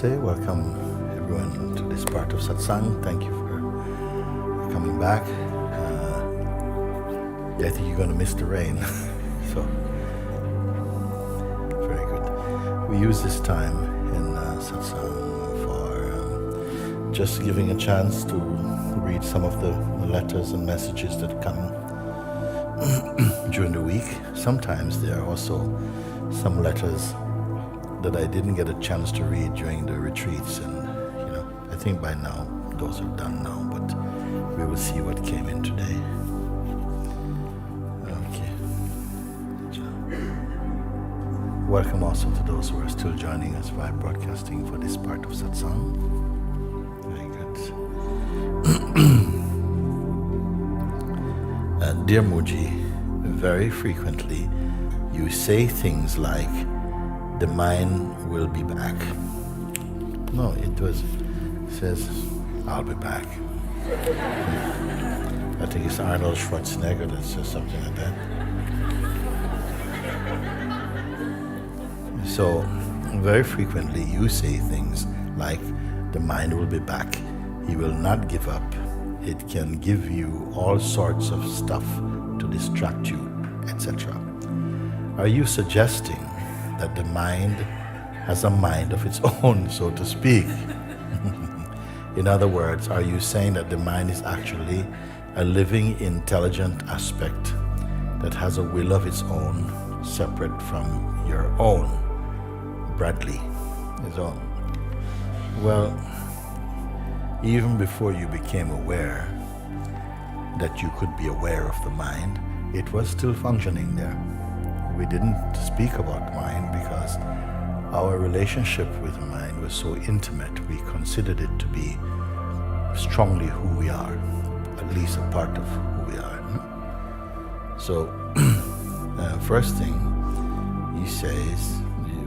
Namaste. Welcome everyone to this part of satsang. Thank you for coming back. I think you're going to miss the rain. So, very good. We use this time in satsang for just giving a chance to read some of the letters and messages that come during the week. Sometimes there are also some letters that I didn't get a chance to read during the retreats, and I think by now those are done now, but we will see what came in today. Okay. Welcome also to those who are still joining us via broadcasting for this part of satsang. Very good. Dear MOOJI, very frequently you say things like, the mind will be back. No, it says, I'll be back. I think it's Arnold Schwarzenegger that says something like that. So, very frequently you say things like, the mind will be back. He will not give up. It can give you all sorts of stuff to distract you, etc. Are you suggesting that the mind has a mind of its own, so to speak? In other words, are you saying that the mind is actually a living, intelligent aspect that has a will of its own, separate from your own? Bradley is on. Well, even before you became aware that you could be aware of the mind, it was still functioning there. We didn't speak about mind because our relationship with the mind was so intimate. We considered it to be strongly who we are, at least a part of who we are. So, first thing he says,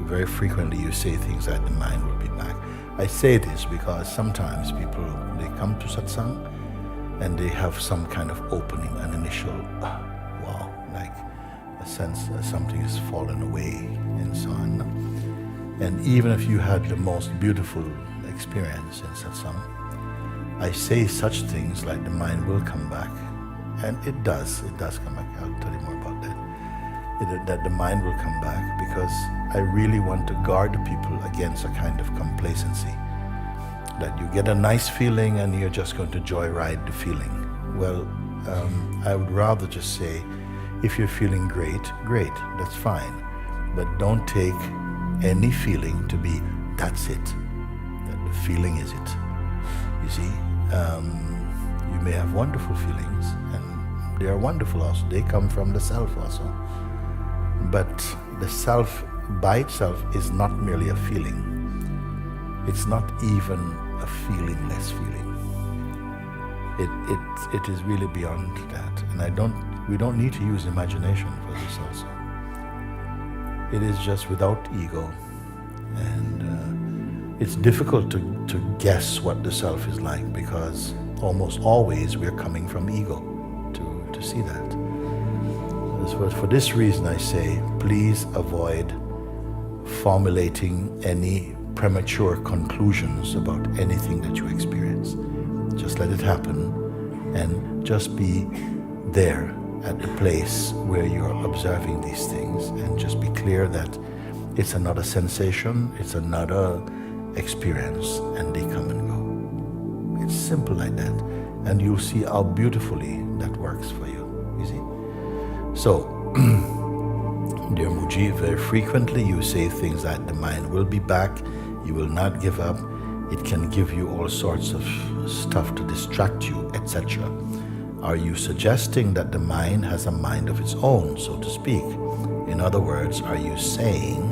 very frequently you say things like the mind will be back. I say this because sometimes people, they come to satsang and they have some kind of opening, an initial, wow, like a sense that something has fallen away and so on. And even if you had the most beautiful experience in satsang, I say such things like the mind will come back. And it does come back. I'll tell you more about that. That the mind will come back because I really want to guard people against a kind of complacency. That you get a nice feeling and you're just going to joyride the feeling. Well, I would rather just say, if you're feeling great, that's fine. But don't take any feeling to be, that's it. That the feeling is it. You see, you may have wonderful feelings, and they are wonderful also. They come from the self also. But the self by itself is not merely a feeling. It's not even a feelingless feeling. It is really beyond that. And we don't need to use imagination for this also. It is just without ego. And it's difficult to guess what the self is like because almost always we're coming from ego to see that. For this reason I say, please avoid formulating any premature conclusions about anything that you experience. Just let it happen and just be there at the place where you're observing these things, and just be clear that it's another sensation, it's another experience, and they come and go. It's simple like that, and you'll see how beautifully that works for you, you see. So, dear MOOJI, very frequently you say things like the mind will be back, you will not give up, it can give you all sorts of stuff to distract you, etc. Are you suggesting that the mind has a mind of its own, so to speak? In other words, are you saying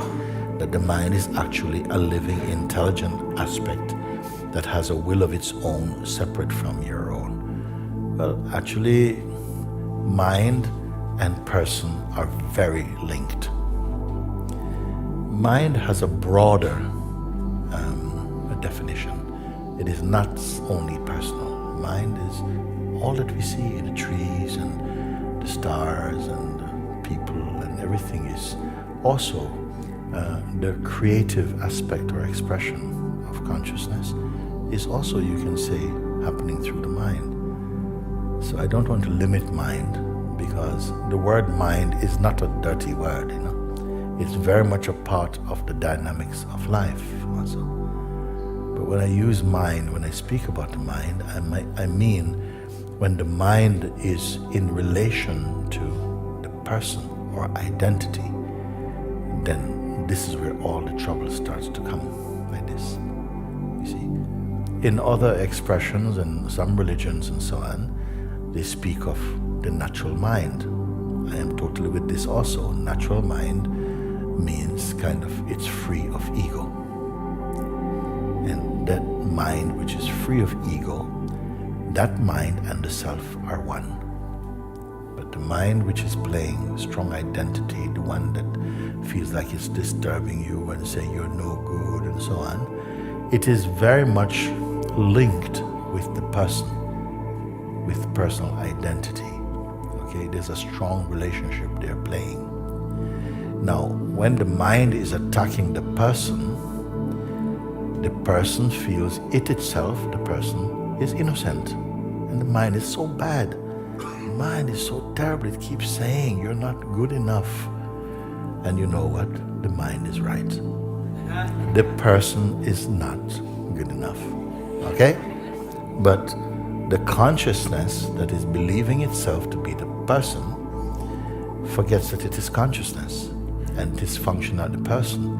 that the mind is actually a living, intelligent aspect that has a will of its own, separate from your own? Well, actually, mind and person are very linked. Mind has a broader definition. It is not only personal. Mind is all that we see, the trees and the stars and the people, and everything is also the creative aspect or expression of consciousness is also, you can say, happening through the mind. So I don't want to limit mind, because the word mind is not a dirty word, It's very much a part of the dynamics of life also. But when I use mind, when I speak about the mind, I mean when the mind is in relation to the person or identity, then this is where all the trouble starts to come, like this. You see, in other expressions and some religions and so on, they speak of the natural mind. I am totally with this also. Natural mind means kind of it's free of ego. And that mind which is free of ego, that mind and the self are one. But the mind which is playing strong identity, the one that feels like it's disturbing you and saying you're no good and so on, it is very much linked with the person, with personal identity. Okay, there's a strong relationship they're playing. Now, when the mind is attacking the person feels it itself, the person, is innocent. And the mind is so bad. The mind is so terrible. It keeps saying, you're not good enough. And you know what? The mind is right. The person is not good enough. Okay? But the consciousness that is believing itself to be the person forgets that it is consciousness and it is function of the person.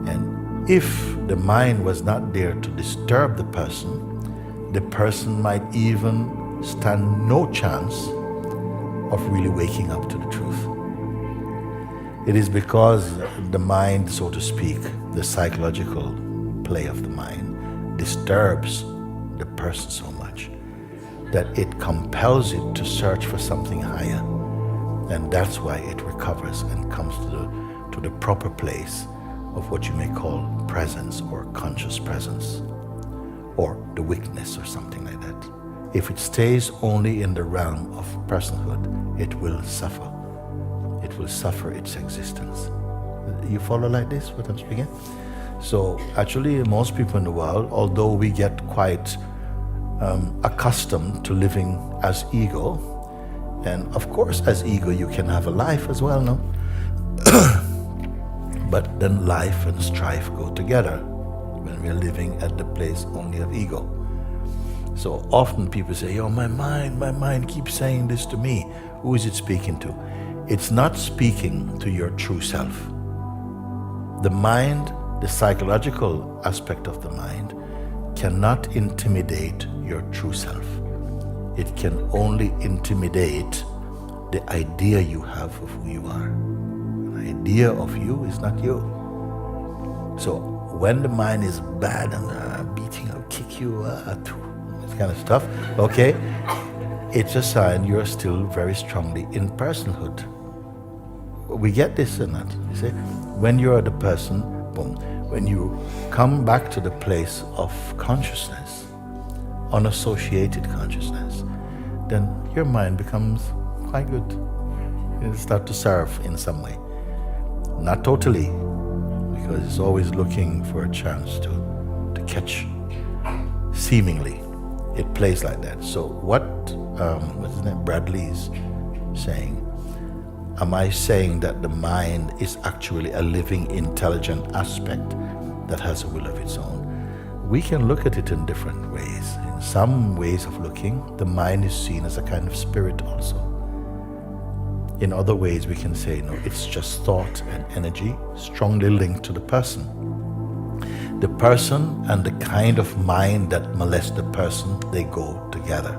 And if the mind was not there to disturb the person might even stand no chance of really waking up to the truth. It is because the mind, so to speak, the psychological play of the mind, disturbs the person so much that it compels it to search for something higher. And that's why it recovers and comes to the proper place of what you may call presence or conscious presence, or the witness or something like that. If it stays only in the realm of personhood, it will suffer. It will suffer its existence. You follow like this, what I'm speaking? So actually, most people in the world, although we get quite accustomed to living as ego, and of course as ego you can have a life as well, no? But then life and strife go together when we are living at the place only of ego. So often people say, oh, my mind keeps saying this to me. Who is it speaking to? It's not speaking to your true self. The mind, the psychological aspect of the mind, cannot intimidate your true self. It can only intimidate the idea you have of who you are. The idea of you is not you. So when the mind is bad and beating or kick you, this kind of stuff, okay, it's a sign you're still very strongly in personhood. We get this or not? You see, when you're the person, boom, when you come back to the place of consciousness, unassociated consciousness, then your mind becomes quite good. It'll start to serve in some way. Not totally, because it's always looking for a chance to catch. Seemingly, it plays like that. So what's his name? Bradley's saying, am I saying that the mind is actually a living, intelligent aspect that has a will of its own? We can look at it in different ways. In some ways of looking, the mind is seen as a kind of spirit also. In other ways, we can say, no, it's just thought and energy strongly linked to the person. The person and the kind of mind that molests the person, they go together.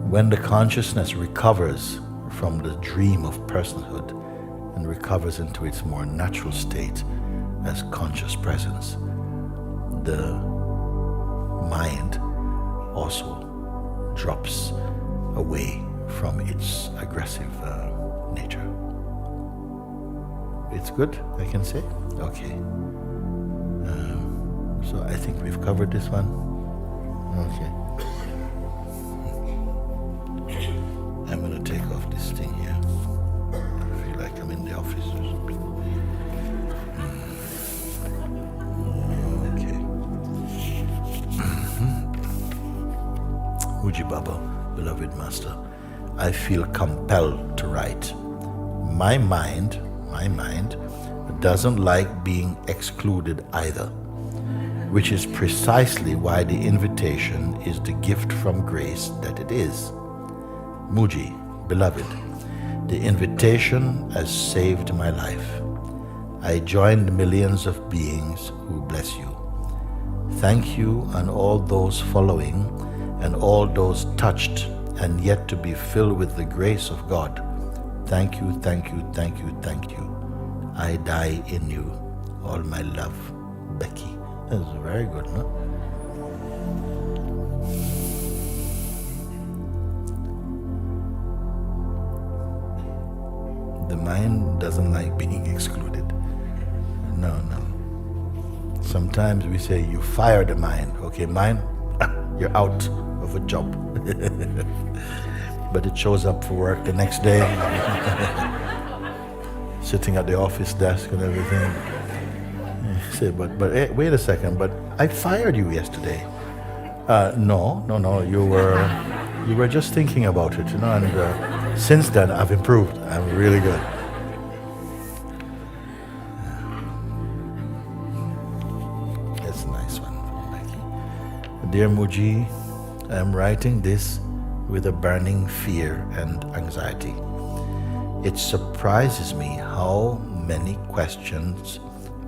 When the consciousness recovers from the dream of personhood and recovers into its more natural state as conscious presence, the mind also drops away from its aggressive nature. It's good, I can say? Okay. So I think we've covered this one. Okay. I'm going to take off this thing here. I feel like I'm in the office or something. MOOJI Baba, beloved Master, I feel compelled to write. My mind doesn't like being excluded either, which is precisely why the invitation is the gift from grace that it is. MOOJI, beloved, the invitation has saved my life. I joined millions of beings who bless you. Thank you and all those following and all those touched and yet to be filled with the grace of God. Thank you, thank you, thank you, thank you. I die in you. All my love, Becky. That's very good, no? The mind doesn't like being excluded. No. Sometimes we say, you fire the mind. Okay, mind, you're out of a job. But it shows up for work the next day. Sitting at the office desk and everything. You say, but hey, wait a second, but I fired you yesterday. No, you were just thinking about it, and since then I've improved. I'm really good. That's a nice one from Becky. Dear MOOJI, I'm writing this with a burning fear and anxiety. It surprises me how many questions,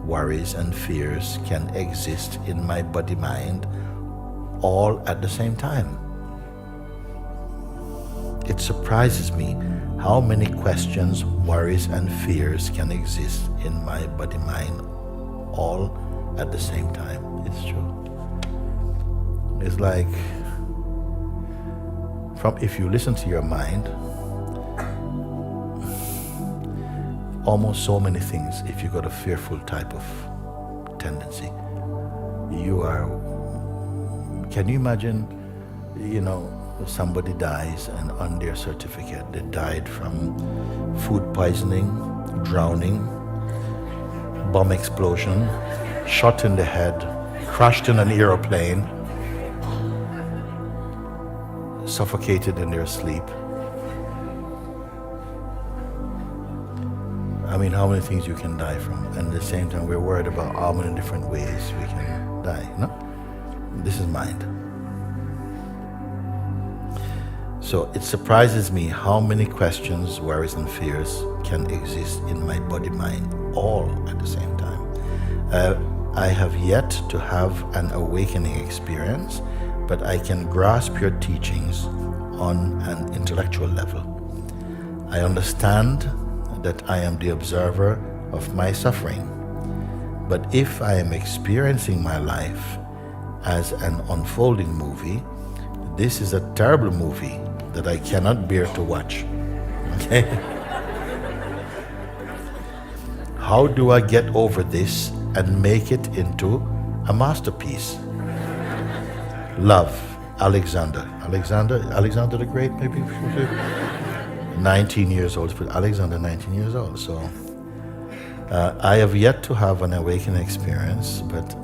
worries, and fears can exist in my body-mind all at the same time. It surprises me how many questions, worries, and fears can exist in my body-mind all at the same time. It's true. It's like, if you listen to your mind, almost so many things, if you got a fearful type of tendency, can you imagine, somebody dies and on their certificate they died from food poisoning, drowning, bomb explosion, shot in the head, crashed in an aeroplane, suffocated in their sleep. I mean, how many things you can die from, and at the same time we're worried about how many different ways we can die, no? This is mind. So it surprises me how many questions, worries, and fears can exist in my body-mind all at the same time. I have yet to have an awakening experience, but I can grasp your teachings on an intellectual level. I understand that I am the observer of my suffering, but if I am experiencing my life as an unfolding movie, this is a terrible movie that I cannot bear to watch. Okay? How do I get over this and make it into a masterpiece? Love, Alexander the Great, maybe? 19 years old, but Alexander 19 years old. So I have yet to have an awakening experience, but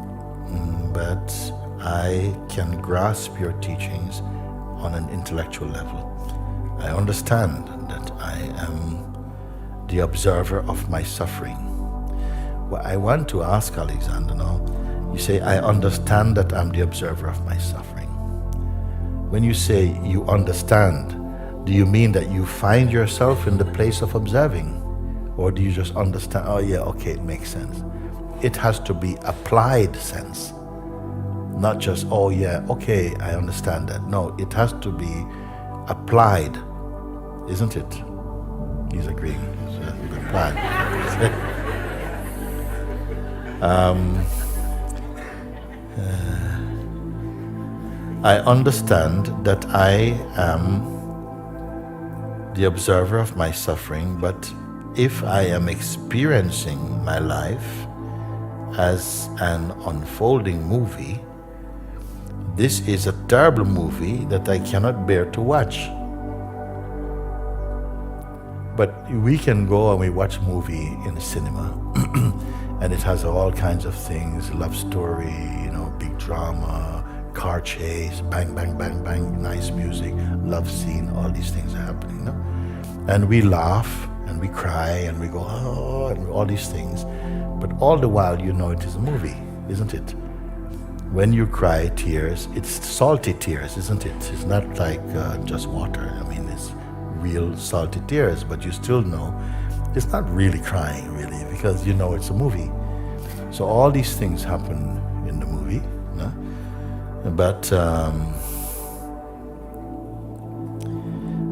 I can grasp your teachings on an intellectual level. I understand that I am the observer of my suffering. Well, I want to ask Alexander now, you say, I understand that I'm the observer of my suffering. When you say you understand, do you mean that you find yourself in the place of observing? Or do you just understand, oh yeah, okay, it makes sense? It has to be applied sense. Not just, oh yeah, okay, I understand that. No, it has to be applied, isn't it? He's agreeing. It's applied. I understand that I am the observer of my suffering, but if I am experiencing my life as an unfolding movie, this is a terrible movie that I cannot bear to watch. But we can go and we watch a movie in the cinema and it has all kinds of things, love story, big drama, car chase, bang, bang, bang, bang, nice music, love scene, all these things are happening, no? And we laugh and we cry and we go, oh, and all these things. But all the while, you know it is a movie, isn't it? When you cry tears, it's salty tears, isn't it? It's not like just water. I mean, it's real salty tears, but you still know it's not really crying, really, because you know it's a movie. So all these things happen in the movie, no?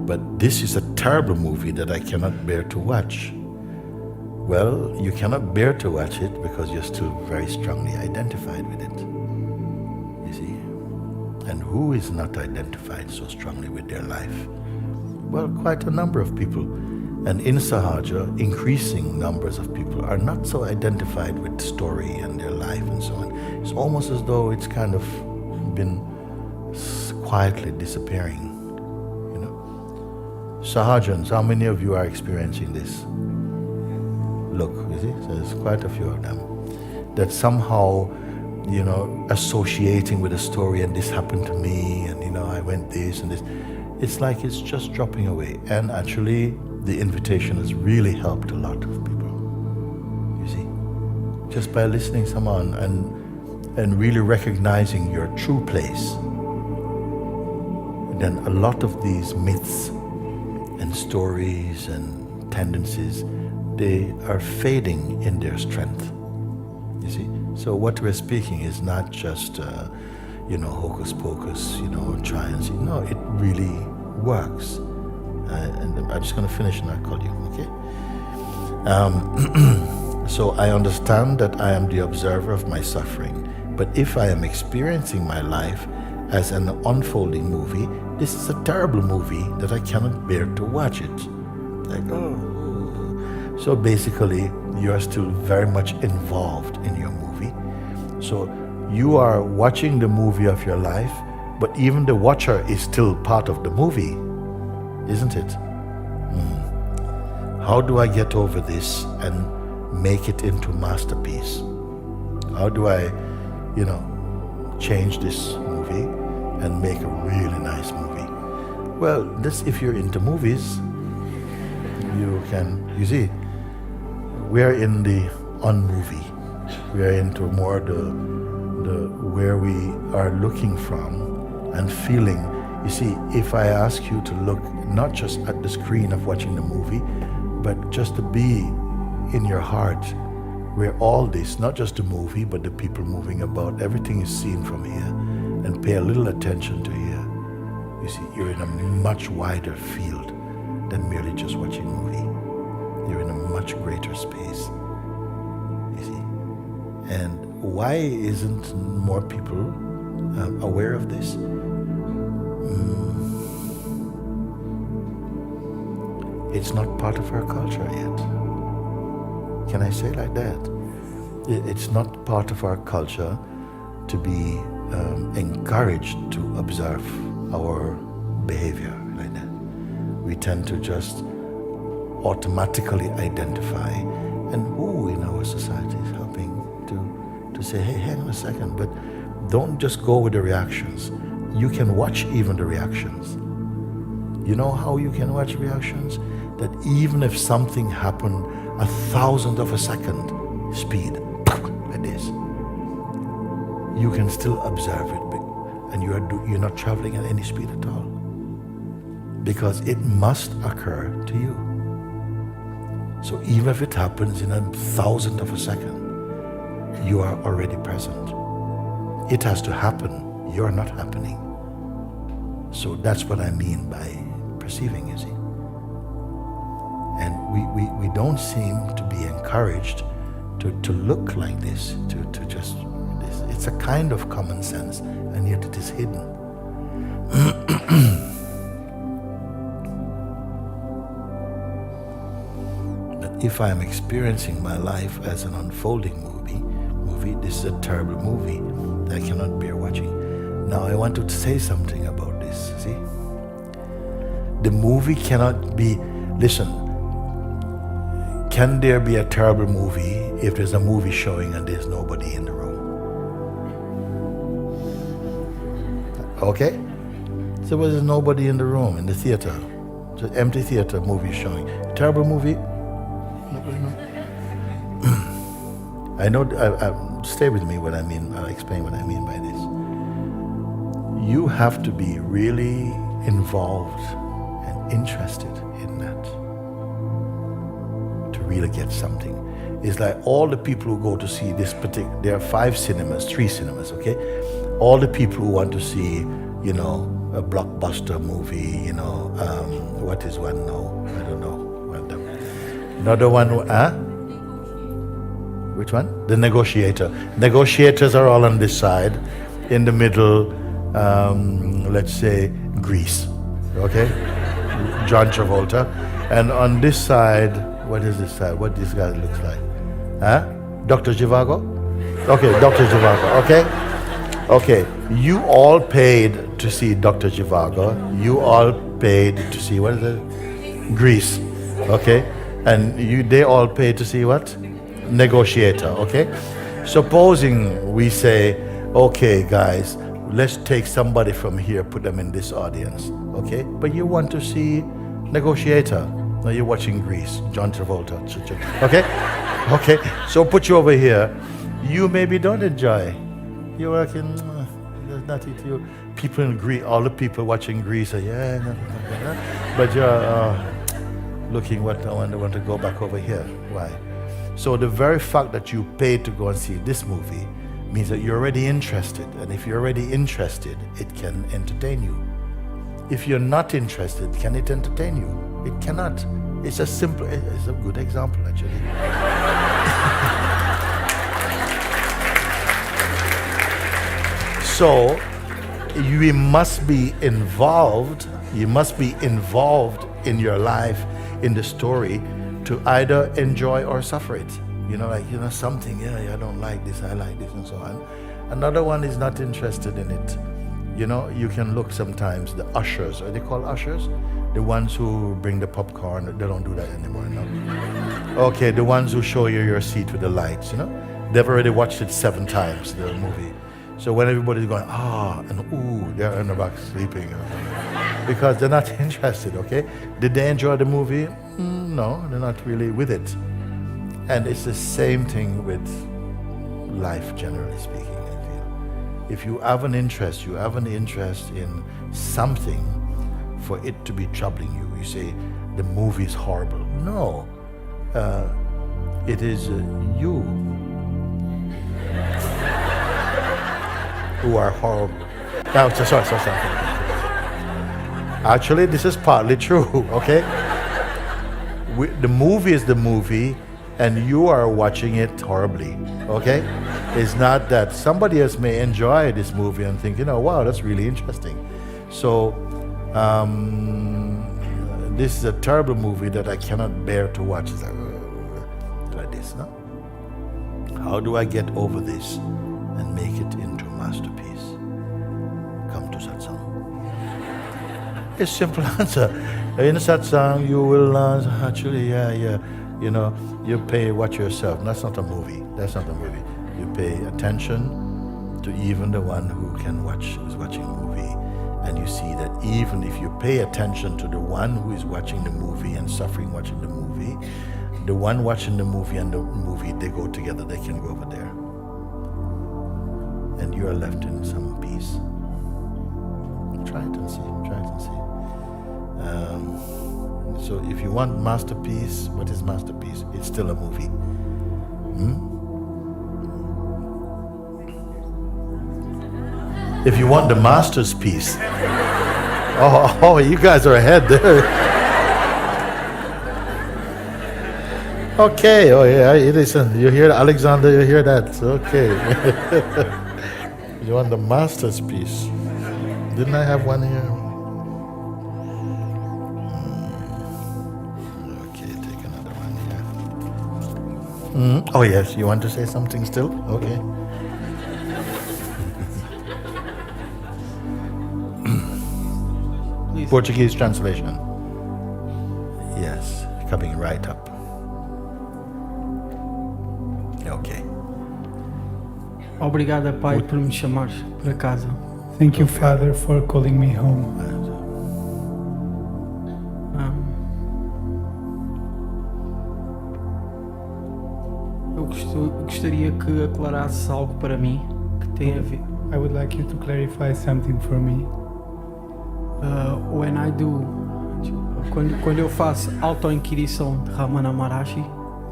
But this is a terrible movie that I cannot bear to watch. Well, you cannot bear to watch it because you're still very strongly identified with it. You see? And who is not identified so strongly with their life? Well, quite a number of people. And in Sahaja, increasing numbers of people are not so identified with story and their life and so on. It's almost as though it's kind of been quietly disappearing. You know, Sahajans, how many of you are experiencing this? Look, you see, so there's quite a few of them that somehow, you know, associating with a story, and this happened to me, and you know, I went this and this. It's like it's just dropping away. And actually, the invitation has really helped a lot of people. You see, just by listening to someone and really recognizing your true place, then a lot of these myths and stories and tendencies, they are fading in their strength. You see, so what we're speaking is not just you know, hocus pocus, you know, try and see. No, it really works. And I'm just going to finish and I'll call you, okay? So I understand that I am the observer of my suffering, but if I am experiencing my life as an unfolding movie, this is a terrible movie that I cannot bear to watch it. Like, oh. So basically, you are still very much involved in your movie. So you are watching the movie of your life, but even the watcher is still part of the movie, isn't it? How do I get over this and make it into a masterpiece? How do I, you know, change this movie and make a really nice movie? Well, this, if you're into movies, you can, you see, we're in the un-movie. We are into more the where we are looking from and feeling. You see, if I ask you to look not just at the screen of watching the movie, but just to be in your heart, where all this, not just the movie, but the people moving about, everything is seen from here, and pay a little attention to here. You see, you're in a much wider field than merely just watching a movie. You're in a much greater space. You see, and why isn't more people aware of this? It's not part of our culture yet. Can I say like that? It's not part of our culture to be encouraged to observe our behavior like that. We tend to just automatically identify, and who in our society is helping to say, hey, hang on a second, but don't just go with the reactions. You can watch even the reactions. You know how you can watch reactions? That even if something happened 1,000th of a second speed, like this, you can still observe it, and you're not traveling at any speed at all, because it must occur to you. So even if it happens in 1,000th of a second, you are already present. It has to happen. You're not happening. So that's what I mean by perceiving, you see. And we don't seem to be encouraged to look like this, to just this. It's a kind of common sense, and yet it is hidden. But if I am experiencing my life as an unfolding movie, this is a terrible movie that I cannot bear watching. Now I want to say something about this, see? The movie cannot be, listen, can there be a terrible movie if there's a movie showing and there's nobody in the room? Okay? So there's nobody in the room, in the theater. Just empty theater, movie showing. Terrible movie. I know, stay with me what I mean, I'll explain what I mean by this. You have to be really involved and interested in that to really get something. It's like all the people who go to see this particular, there are 3 cinemas, okay? All the people who want to see, you know, a blockbuster movie, you know, what is one now? I don't know. Another one, Which one? The Negotiator. Negotiators are all on this side. In the middle, let's say, Greece, okay? John Travolta. And on this side, what is this side? What this guy looks like? Dr. Zhivago? Okay, Dr. Zhivago, okay? Okay, you all paid to see Dr. Zhivago. You all paid to see, what is it? Greece, okay? And they all paid to see what? Negotiator, okay? Supposing we say, okay, guys, let's take somebody from here, put them in this audience, okay? But you want to see Negotiator. Now you're watching Greece, John Travolta, okay? Okay, so put you over here. You maybe don't enjoy. You're working, there's nothing to you. People in Greece, all the people watching Greece are, yeah, but you're looking what I want to go back over here. Why? So the very fact that you paid to go and see this movie means that you're already interested. And if you're already interested, it can entertain you. If you're not interested, can it entertain you? It cannot. It's a simple, it's a good example actually. So you must be involved. You must be involved in your life, in the story, to either enjoy or suffer it. You know, like, you know, something, yeah, I don't like this, I like this, and so on. Another one is not interested in it. You know, you can look sometimes, the ushers, are they called ushers? The ones who bring the popcorn, they don't do that anymore, no? Okay, the ones who show you your seat with the lights, you know? They've already watched it 7 times, the movie. So when everybody's going, and ooh, they're in the back sleeping. Because they're not interested, okay? Did they enjoy the movie? No, they're not really with it. And it's the same thing with life, generally speaking, I feel. If you have an interest, you have an interest in something for it to be troubling you. You say, the movie is horrible. No, it is you who are horrible. No, sorry. Actually, this is partly true, okay? The movie is the movie, and you are watching it horribly, okay? It's not that somebody else may enjoy this movie and think, you know, wow, that's really interesting. So, this is a terrible movie that I cannot bear to watch. It's like this, no? How do I get over this and make it into a masterpiece? Come to satsang. It's simple answer. In satsang, you will actually, you know, you pay, watch yourself. That's not a movie. That's not a movie. You pay attention to even the one who is watching a movie. And you see that even if you pay attention to the one who is watching the movie and suffering watching the movie, the one watching the movie and the movie, they go together, they can go over there. And you are left in some peace. Try it and see. So if you want masterpiece, what is masterpiece? It's still a movie. If you want the master's piece, oh, you guys are ahead there. Okay, oh yeah, listen, you hear Alexander, you hear that, okay. You want the master's piece. Didn't I have one here? Okay, take another one here. Oh yes, you want to say something still? Okay. Portuguese translation. Yes, coming right up. Okay. Obrigada, Pai, por me chamares para casa. Thank you, Father, for calling me home. Eu gostaria que aclarasses algo para mim que tem a ver. I would like you to clarify something for me. When I do, quando eu faço auto-inquirição de Ramana Maharshi,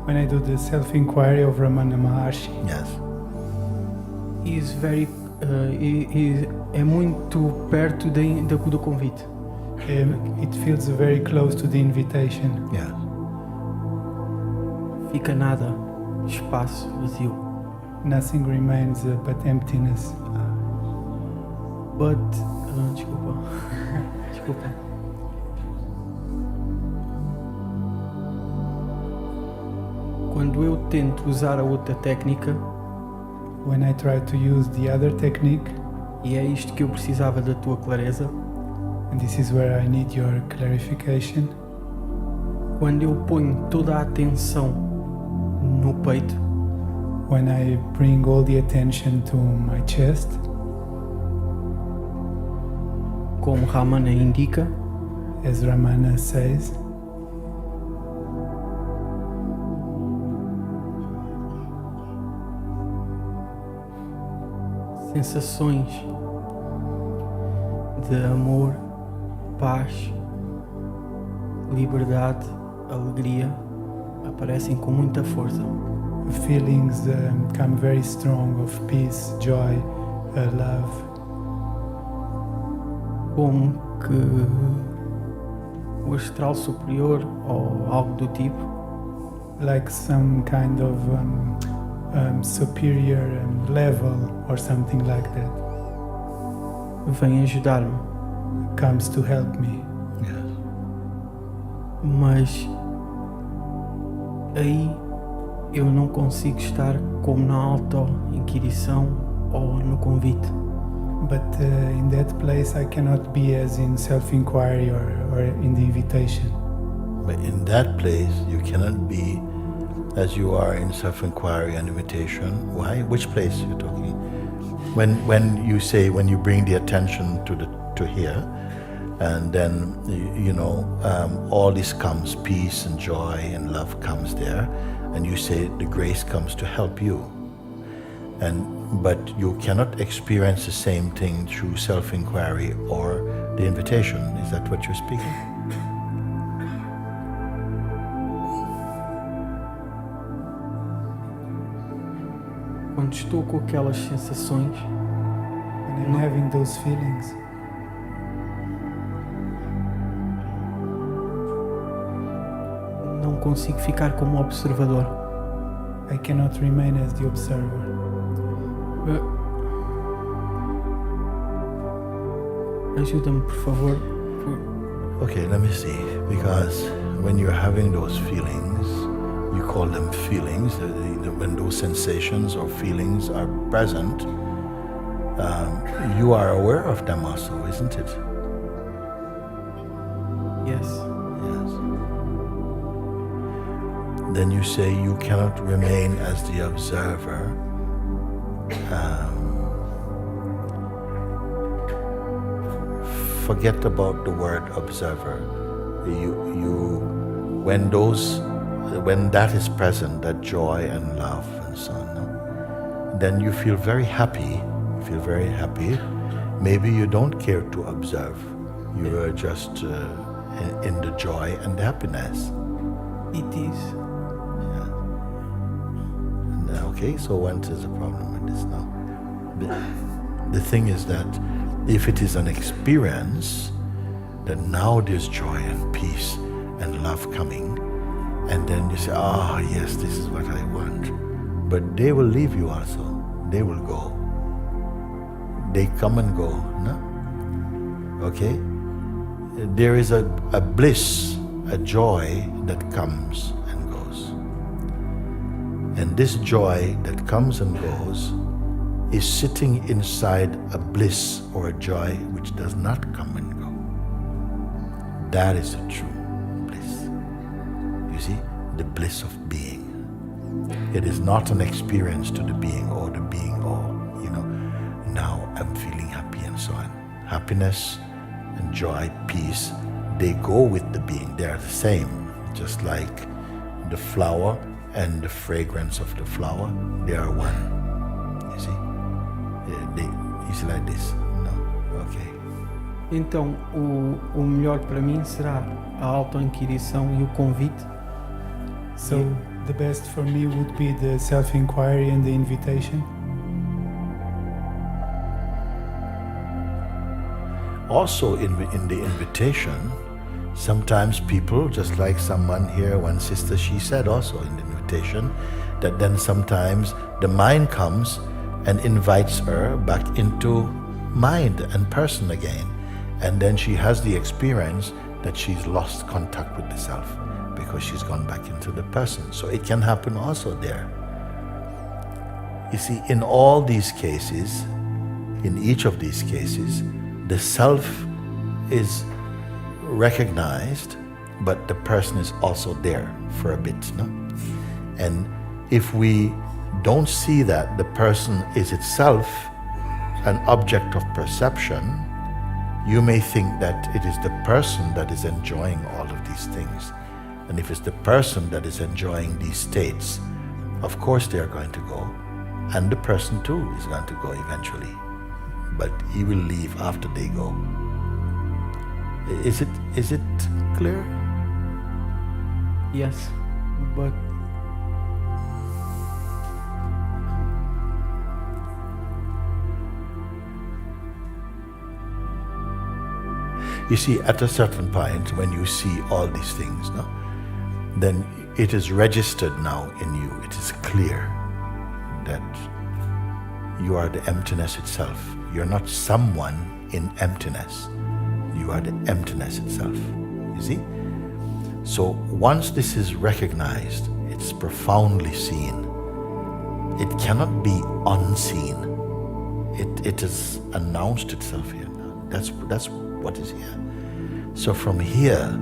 When I do the self-inquiry of Ramana Maharshi, Yes. is very, é muito perto do convite. it feels very close to the invitation. Yes. Fica nada, espaço vazio. Nothing remains but emptiness. But, desculpa. Quando eu tento usar a outra técnica, When I try to use the other technique, e é isto que eu precisava da tua clareza, and this is where I need your clarification, quando eu ponho toda a atenção no peito, when I bring all the attention to my chest, como Ramana indica, as Ramana says, sensações de amor, paz, liberdade, alegria aparecem com muita força. feelings come very strong of peace, joy, love, Como que o astral superior ou algo do tipo like some kind of superior level or something like that, vem ajudar-me, comes to help me. Yes. mas aí eu não consigo estar como na auto-inquirição ou no convite. But in that place I cannot be as in self-inquiry or in the invitation. But in that place, you cannot be as you are in self-inquiry and invitation. Why? Which place you're talking? When you say, when you bring the attention to here, and then all this comes, peace and joy and love comes there, and you say the grace comes to help you. But you cannot experience the same thing through self-inquiry or the invitation. Is that what you're speaking? Quando estou com aquelas sensações, When I'm having those feelings, não consigo ficar como observador. I cannot remain as the observer. Ajuda-me, por favor. Okay, let me see. Because when you're having those feelings, you call them feelings. When those sensations or feelings are present, you are aware of them also, isn't it? Yes. Yes. Then you say you cannot remain as the observer. Forget about the word observer. When that is present, that joy and love and so on, no? Then you feel very happy. Maybe you don't care to observe. You are just in the joy and the happiness. It is. Okay, so what is the problem with this now? The thing is that if it is an experience, then now there's joy and peace and love coming, and then you say, yes, this is what I want. But they will leave you also. They will go. They come and go, no? Okay? There is a bliss, a joy that comes and goes. And this joy that comes and goes is sitting inside a bliss or a joy which does not come and go. That is the true bliss. You see, the bliss of being. It is not an experience to the being, now I'm feeling happy and so on. happiness and joy, peace, they go with the being. They are the same. Just like the flower and the fragrance of the flower, they are one. You see? It's like this. No? Okay. Então, o melhor para mim será a auto-inquirição e o convite. So the best for me would be the self-inquiry and the invitation. Also in the invitation, sometimes people, just like someone here, one sister, she said also in the invitation, that then sometimes the mind comes and invites her back into mind and person again. And then she has the experience that she's lost contact with the self because she's gone back into the person. So it can happen also there. You see, in all these cases, in each of these cases, the self is recognized, but the person is also there for a bit, no? And if we don't see that the person is itself an object of perception, you may think that it is the person that is enjoying all of these things. And if it's the person that is enjoying these states, of course they are going to go, and the person too is going to go eventually. But he will leave after they go. Is it clear? Yes, but you see, at a certain point, when you see all these things, no, then it is registered now in you. It is clear that you are the emptiness itself. You're not someone in emptiness. You are the emptiness itself. You see? So once this is recognized, it's profoundly seen. It cannot be unseen. It has announced itself here. That's what is here. So from here,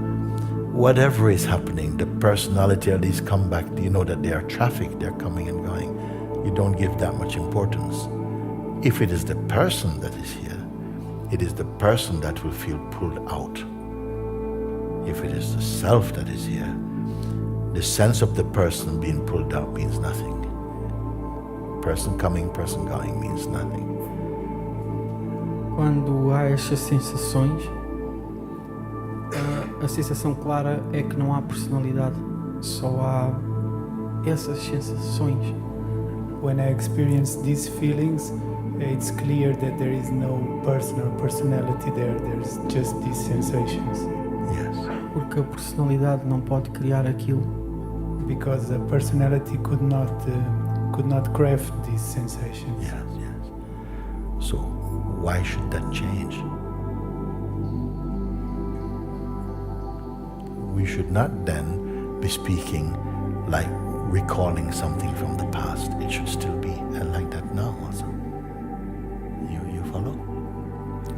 whatever is happening, the personality of these come back, you know that they are traffic, they're coming and going. You don't give that much importance. If it is the person that is here, it is the person that will feel pulled out. If it is the self that is here, the sense of the person being pulled out means nothing. Person coming, person going means nothing. quando há estas sensações, a sensação clara é que não há personalidade, só há essas sensações. When I experience these feelings, it's clear that there is no person or personality there. There's just these sensations. Yes. Porque a personalidade não pode criar aquilo. Because a personality could not craft these sensations. Yes, yes. So why should that change? We should not then be speaking like recalling something from the past. It should still be like that now also. You follow?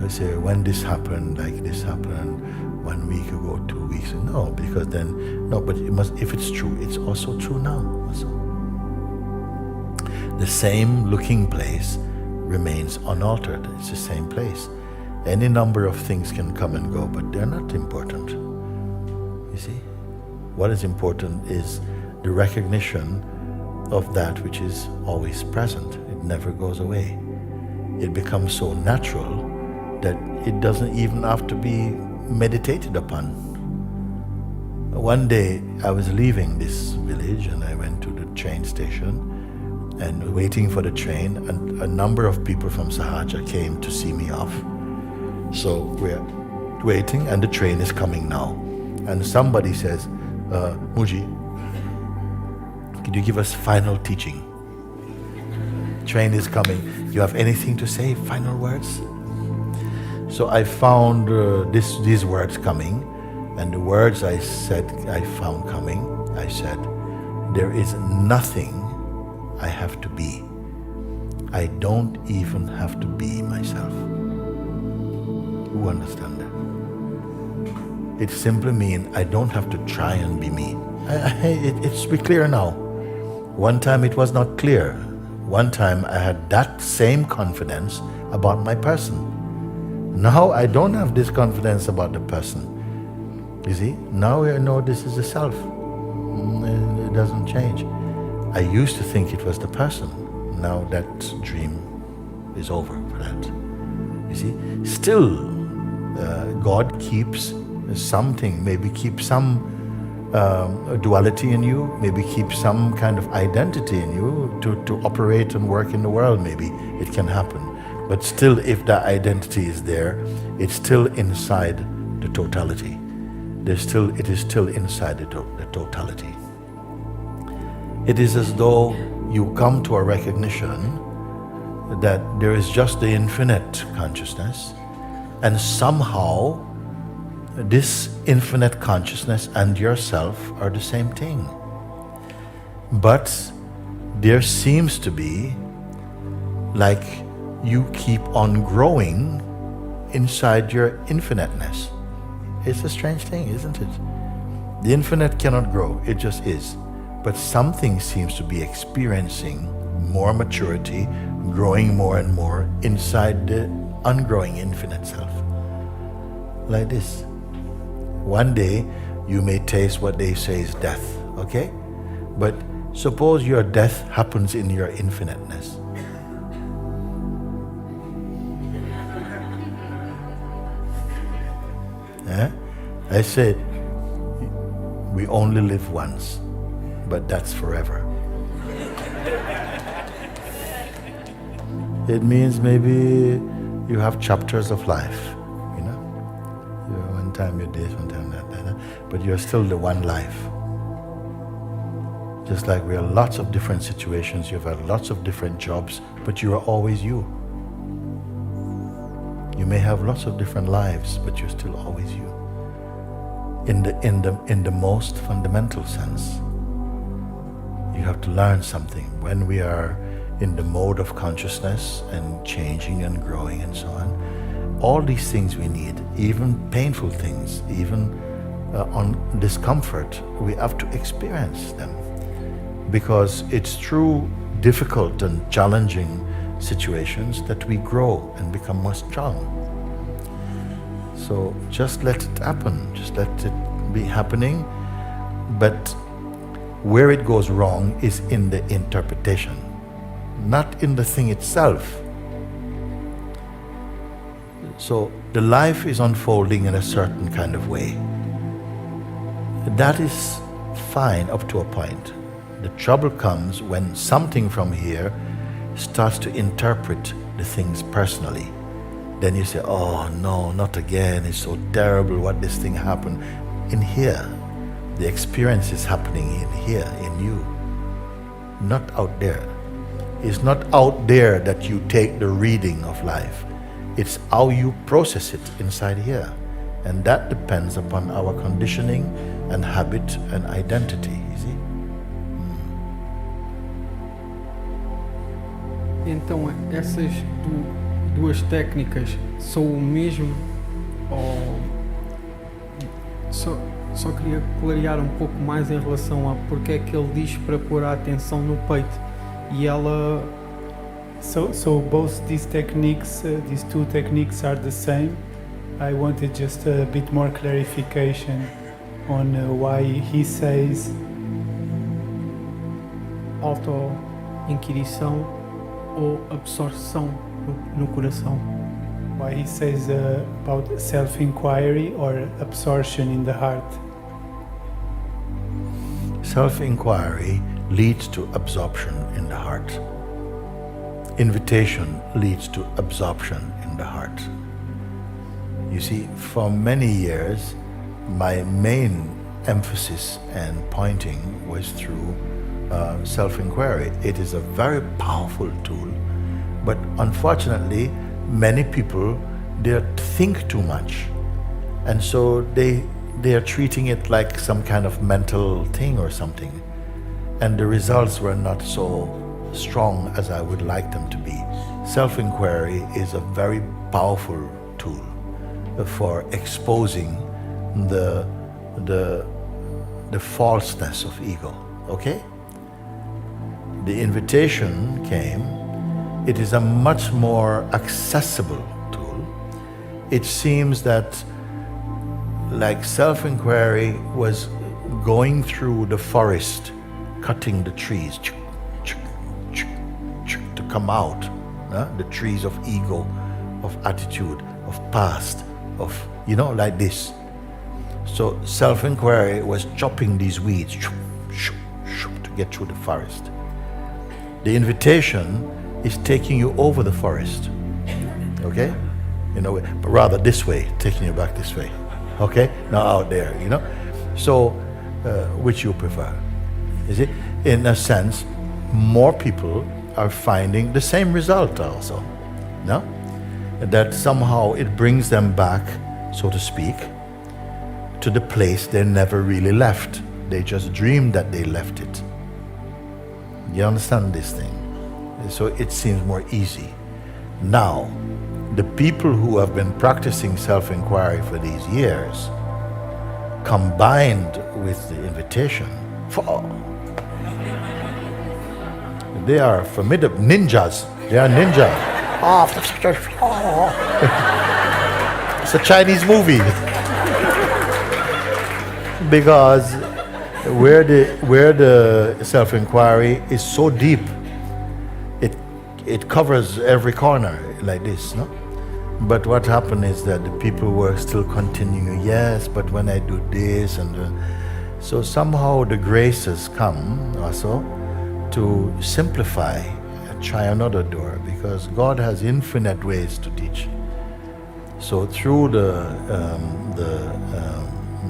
I say, when this happened, like this happened 1 week ago, 2 weeks ago. No, because then, no, but it must, if it's true, it's also true now also. The same looking place remains unaltered. It's the same place. Any number of things can come and go, but they're not important. You see? What is important is the recognition of that which is always present. It never goes away. It becomes so natural that it doesn't even have to be meditated upon. One day I was leaving this village and I went to the train station and waiting for the train, and a number of people from Sahaja came to see me off. So we're waiting and the train is coming now. And somebody says, MOOJI, could you give us final teaching? Train is coming. You have anything to say? Final words? So I found these words coming, and the words I found coming, I said, there is nothing I have to be. I don't even have to be myself. Who understand that? It simply means I don't have to try and be me. It's be clear now. One time it was not clear. One time I had that same confidence about my person. Now I don't have this confidence about the person. You see, now I know this is the self. It doesn't change. I used to think it was the person. Now that dream is over for that. You see, still God keeps something, maybe keeps some duality in you, maybe keep some kind of identity in you to operate and work in the world. Maybe it can happen, but still, if that identity is there, it's still inside the totality. It is still inside the totality. It is as though you come to a recognition that there is just the infinite consciousness, and somehow this infinite consciousness and yourself are the same thing. But there seems to be like you keep on growing inside your infiniteness. It's a strange thing, isn't it? The infinite cannot grow, it just is. But something seems to be experiencing more maturity, growing more and more inside the ungrowing infinite self. Like this. One day you may taste what they say is death, okay? But suppose your death happens in your infiniteness. I say, we only live once, but that's forever. It means maybe you have chapters of life, you know? One time you're this, one time that, but you're still the one life. Just like we are lots of different situations, you've had lots of different jobs, but you are always you. You may have lots of different lives, but you're still always you. In the most fundamental sense, you have to learn something. When we are in the mode of consciousness and changing and growing and so on, all these things we need, even painful things, even on discomfort, we have to experience them. Because it's through difficult and challenging situations that we grow and become more strong. So just let it happen, just let it be happening. But where it goes wrong is in the interpretation, not in the thing itself. So the life is unfolding in a certain kind of way. That is fine up to a point. The trouble comes when something from here starts to interpret the things personally. Then you say, oh no, not again, it's so terrible what this thing happened. In here, the experience is happening in here, in you, not out there. It's not out there that you take the reading of life. It's how you process it inside here. And that depends upon our conditioning and habit and identity, you see. Então essas duas técnicas são o mesmo, ou só queria clarear um pouco mais em relação a porque é que ele diz para pôr a atenção no peito e ela... So both these techniques, these two techniques are the same. I wanted just a bit more clarification on why he says auto-inquirição ou absorção no coração. Why he says about self-inquiry or absorption in the heart. Self-inquiry leads to absorption in the heart. Invitation leads to absorption in the heart. You see, for many years, my main emphasis and pointing was through self-inquiry. It is a very powerful tool, but unfortunately, many people, they think too much, and so they are treating it like some kind of mental thing or something, and the results were not so strong as I would like them to be. Self-inquiry is a very powerful tool for exposing the falseness of ego, okay? The invitation came. It is a much more accessible tool, it seems that like self-inquiry was going through the forest, cutting the trees to come out, the trees of ego, of attitude, of past, of, like this. So self-inquiry was chopping these weeds to get through the forest. The invitation is taking you over the forest, okay? But rather this way, taking you back this way, okay? Not out there, So, which you prefer? Is it? In a sense, more people are finding the same result also, no? That somehow it brings them back, so to speak, to the place they never really left. They just dreamed that they left it. You understand this thing? So it seems more easy. Now, the people who have been practicing self-inquiry for these years, combined with the invitation, they are formidable ninjas. They are ninja. It's a Chinese movie. Because where the self-inquiry is so deep, it covers every corner like this, no? But what happened is that the people were still continuing, yes, but when I do this so somehow the graces come also to simplify and try another door, because God has infinite ways to teach. So through the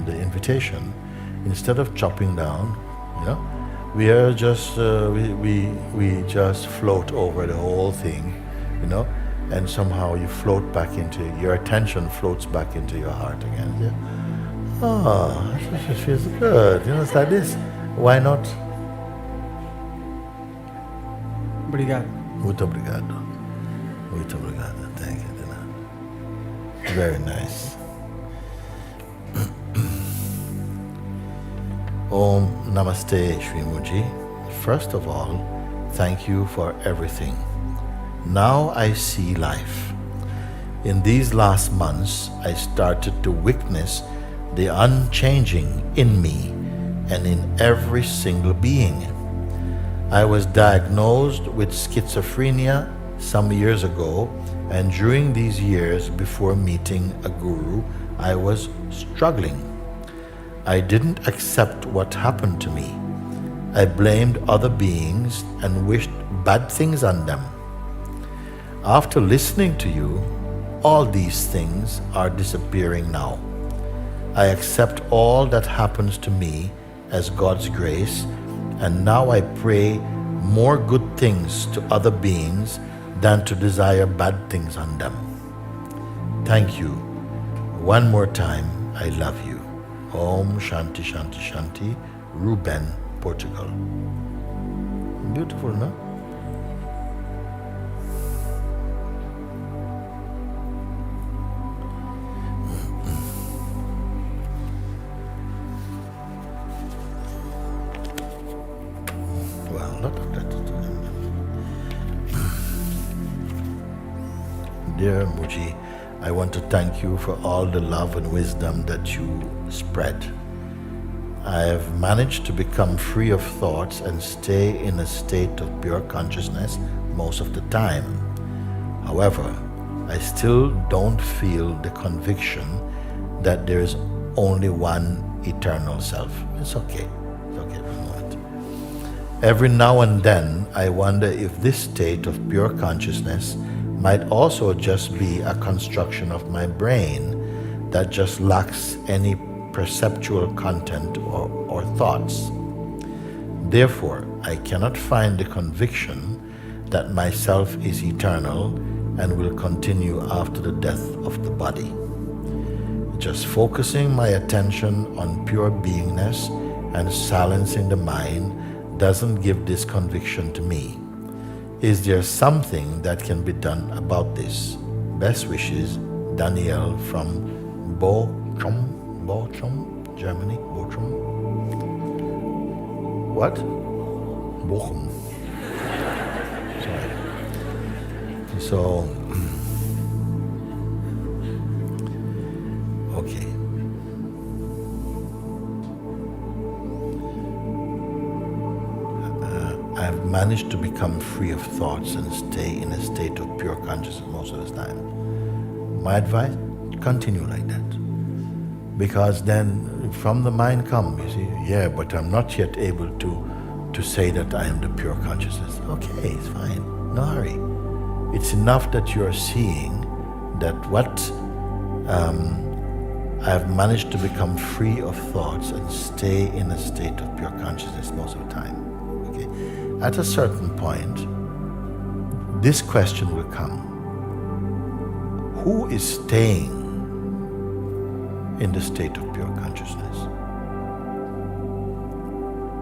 invitation, instead of chopping down, we are just we just float over the whole thing, and somehow you float back into your attention, floats back into your heart again. Yeah? Oh, it feels good. It's like this. Why not? Obrigado. Muito obrigado. Muito obrigado. Thank you, Dina. Very nice. Om Namaste, Shri MOOJI. First of all, thank you for everything. Now I see life. In these last months, I started to witness the unchanging in me and in every single being. I was diagnosed with schizophrenia some years ago, and during these years before meeting a guru, I was struggling. I didn't accept what happened to me. I blamed other beings and wished bad things on them. After listening to you, all these things are disappearing now. I accept all that happens to me as God's grace, and now I pray more good things to other beings than to desire bad things on them. Thank you. One more time, I love you. Om Shanti Shanti Shanti, Ruben, Portugal. Beautiful, no? Well, not of that. Dear MOOJI, I want to thank you for all the love and wisdom that you spread. I have managed to become free of thoughts and stay in a state of pure consciousness most of the time. However, I still don't feel the conviction that there is only one eternal self. It's okay. It's okay for a moment. Every now and then, I wonder if this state of pure consciousness might also just be a construction of my brain that just lacks any perceptual content or thoughts. Therefore, I cannot find the conviction that myself is eternal and will continue after the death of the body. Just focusing my attention on pure beingness and silencing the mind doesn't give this conviction to me. Is there something that can be done about this? Best wishes, Danielle from Bochum, Germany. Bochum. What? Bochum. Sorry. So, Okay. I've managed to become free of thoughts and stay in a state of pure consciousness most of the time. My advice, continue like that. Because then from the mind come, you see, yeah, but I'm not yet able to say that I am the pure consciousness. Okay, it's fine, no hurry. It's enough that you're seeing that what I've managed to become free of thoughts and stay in a state of pure consciousness most of the time. Okay? At a certain point, this question will come. Who is staying in the state of pure consciousness?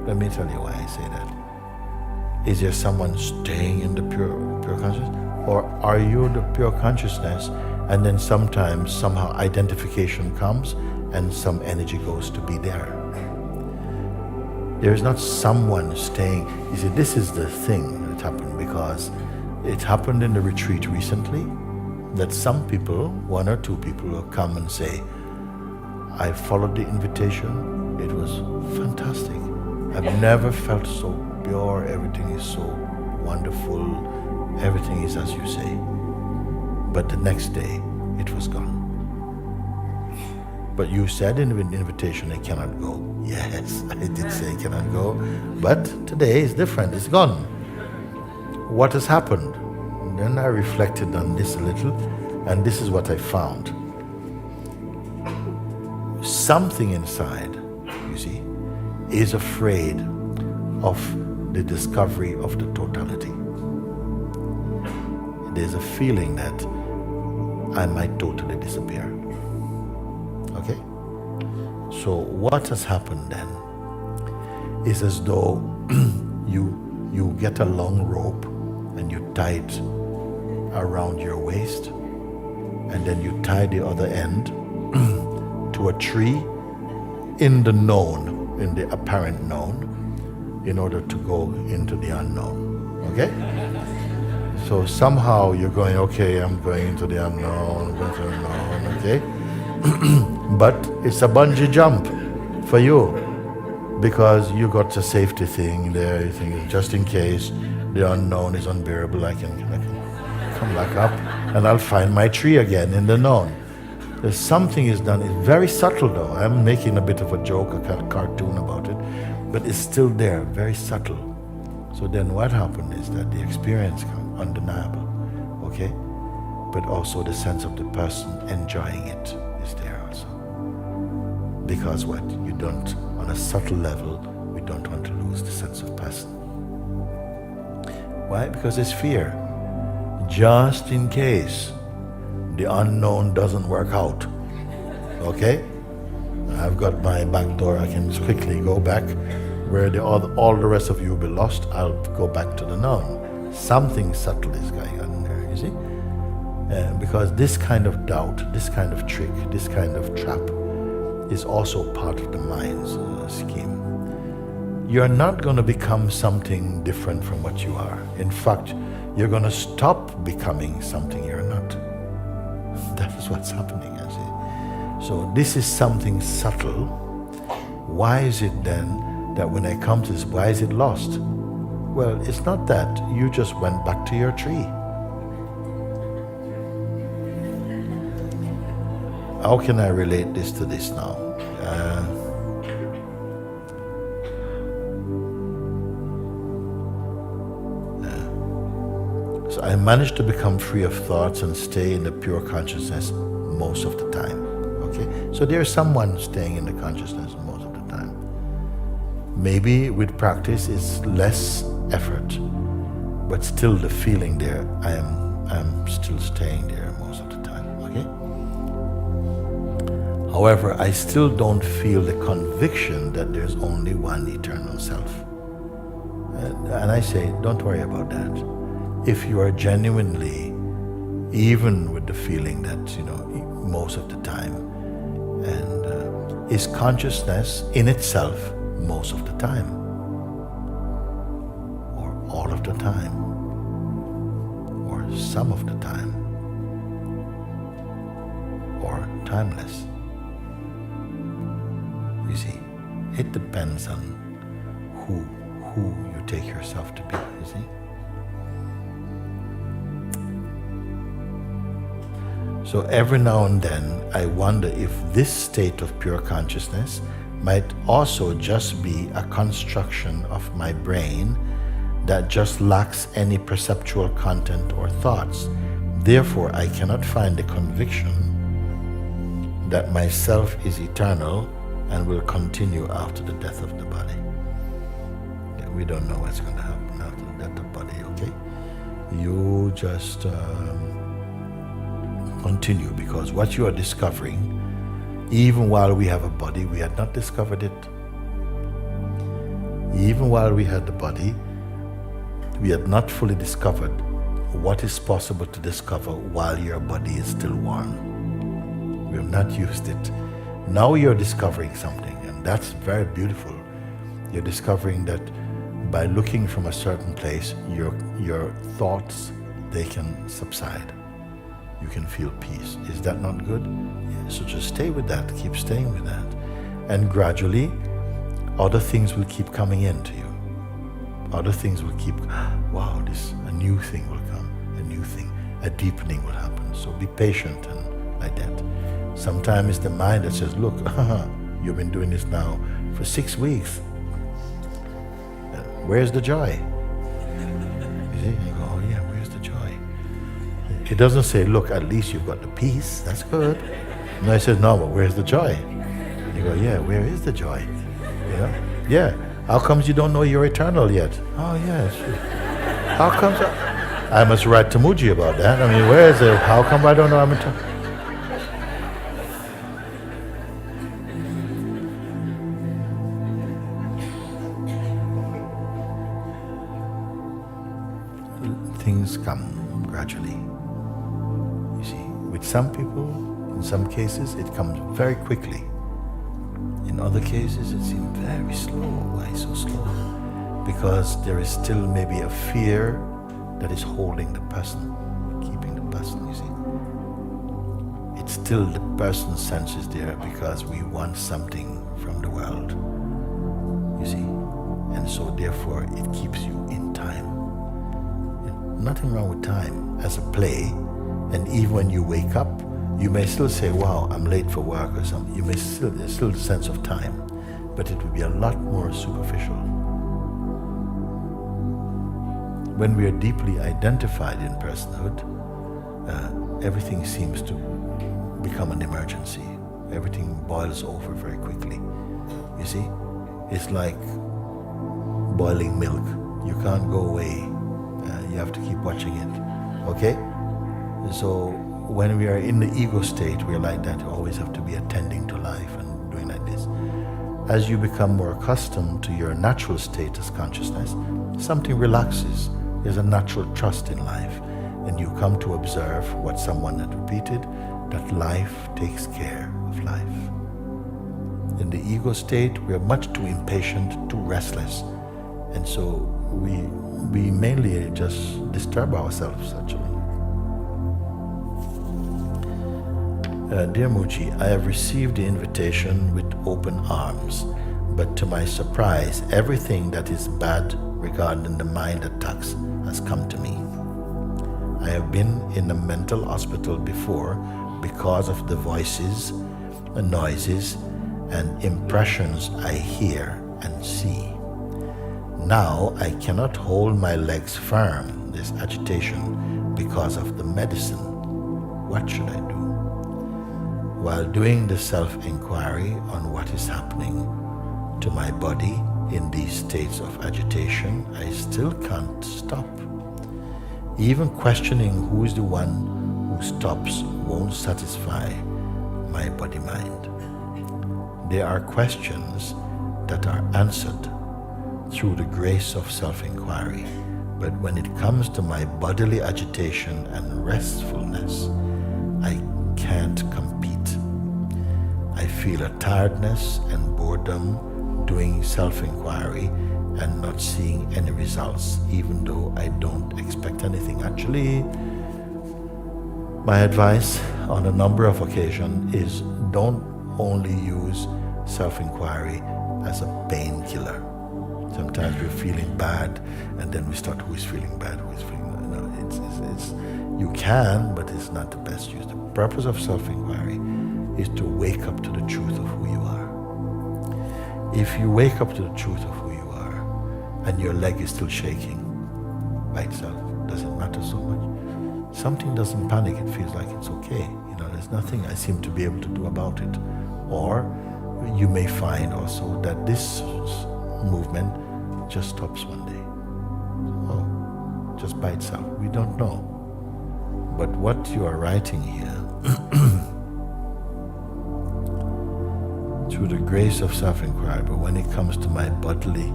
Let me tell you why I say that. Is there someone staying in the pure consciousness? Or are you the pure consciousness and then sometimes somehow identification comes and some energy goes to be there? There is not someone staying. You see, this is the thing that happened because it happened in the retreat recently that some people, one or two people will come and say, I followed the invitation, it was fantastic. I've never felt so pure, everything is so wonderful, everything is as you say. But the next day, it was gone. But you said in the invitation, I cannot go. Yes, I did say I cannot go, but today is different, it's gone. What has happened? And then I reflected on this a little, and this is what I found. Something inside, you see, is afraid of the discovery of the totality. There's a feeling that I might totally disappear. Okay? So what has happened then is as though you get a long rope and you tie it around your waist, and then you tie the other end to a tree in the known, in the apparent known, in order to go into the unknown. Okay? So somehow you're going, okay, I'm going into the unknown, I'm going to the unknown, okay? But it's a bungee jump for you because you got a safety thing there. You think just in case the unknown is unbearable, I can come back up and I'll find my tree again in the known. There's something is done. It's very subtle though. I'm making a bit of a joke, a kind of cartoon about it, but it's still there, very subtle. So then what happened is that the experience comes undeniable, okay? But also the sense of the person enjoying it is there also. Because what? You don't, on a subtle level, we don't want to lose the sense of person. Why? Because there's fear. Just in case the unknown doesn't work out, okay? I've got my back door, I can quickly go back. Where all the rest of you will be lost, I'll go back to the known. Something subtle is going on there, you see? Because this kind of doubt, this kind of trick, this kind of trap is also part of the mind's scheme. You're not going to become something different from what you are. In fact, you're going to stop becoming something you're not. That is what's happening, you see? So this is something subtle. Why is it then that when I come to this, why is it lost? Well, it's not that. You just went back to your tree. How can I relate this to this now? So I managed to become free of thoughts and stay in the pure consciousness most of the time. Okay? So there's someone staying in the consciousness most of the time. Maybe with practice it's less effort, but still the feeling there, I'm still staying there most of the time, okay? However, I still don't feel the conviction that there's only one eternal self. And I say, don't worry about that. If you are genuinely, even with the feeling that, most of the time, and is consciousness in itself most of the time, or all of the time, or some of the time, or timeless. You see, it depends on who you take yourself to be, you see. So every now and then I wonder if this state of pure consciousness might also just be a construction of my brain that just lacks any perceptual content or thoughts. Therefore, I cannot find the conviction that myself is eternal and will continue after the death of the body. We don't know what's going to happen after the death of the body, okay? You just continue, because what you are discovering, even while we have a body, we had not discovered it. Even while we had the body, we had not fully discovered what is possible to discover while your body is still warm. We have not used it. Now you're discovering something, and that's very beautiful. You're discovering that by looking from a certain place, your thoughts, they can subside. You can feel peace. Is that not good? Yeah, so just stay with that, keep staying with that. And gradually, other things will keep coming into you. Other things will keep, wow, a new thing will come, a new thing, a deepening will happen. So be patient and like that. Sometimes it's the mind that says, look, you've been doing this now for 6 weeks. Where's the joy? You see, you go, oh yeah, where's the joy? It doesn't say, look, at least you've got the peace, that's good. No, it says, no, but where's the joy? You go, yeah, where is the joy? You know? Yeah, how comes you don't know you're eternal yet? Oh yeah, sure. How comes I must write to MOOJI about that. I mean, where is it? How come I don't know I'm eternal? Things come gradually. You see, with some people, in some cases, it comes very quickly. In other cases, it seems very slow. Why so slow? Because there is still maybe a fear that is holding the person, keeping the person, you see. It's still the person's sense is there because we want something from the world, you see. And so therefore, it keeps you in time. Nothing wrong with time as a play, and even when you wake up, you may still say, wow, I'm late for work or something. There's still a sense of time, but it will be a lot more superficial. When we are deeply identified in personhood, everything seems to become an emergency. Everything boils over very quickly. You see, it's like boiling milk. You can't go away. You have to keep watching it, okay? So when we are in the ego state, we're like that. You always have to be attending to life and doing like this. As you become more accustomed to your natural state as consciousness, something relaxes. There's a natural trust in life. And you come to observe what someone had repeated, that life takes care of life. In the ego state, we are much too impatient, too restless. And so we mainly just disturb ourselves, actually. Dear MOOJI, I have received the invitation with open arms, but to my surprise, everything that is bad regarding the mind attacks has come to me. I have been in a mental hospital before because of the voices, the noises, and impressions I hear and see. Now I cannot hold my legs firm, this agitation, because of the medicine. What should I do? While doing the self-inquiry on what is happening to my body in these states of agitation, I still can't stop. Even questioning who is the one who stops won't satisfy my body-mind. There are questions that are answered through the grace of self-inquiry, but when it comes to my bodily agitation and restfulness, I can't compete. I feel a tiredness and boredom doing self-inquiry and not seeing any results, even though I don't expect anything. Actually, my advice on a number of occasions is don't only use self-inquiry as a painkiller. Sometimes we're feeling bad, and then we start, who is feeling bad, who is feeling bad. No, it's you can, but it's not the best use. The purpose of self-inquiry is to wake up to the truth of who you are. If you wake up to the truth of who you are, and your leg is still shaking by itself, does it matter so much? Something doesn't panic, it feels like it's okay. There's nothing I seem to be able to do about it. Or you may find also that this movement just stops one day. Oh, just by itself. We don't know. But what you are writing here, through the grace of self-inquiry, but when it comes to my bodily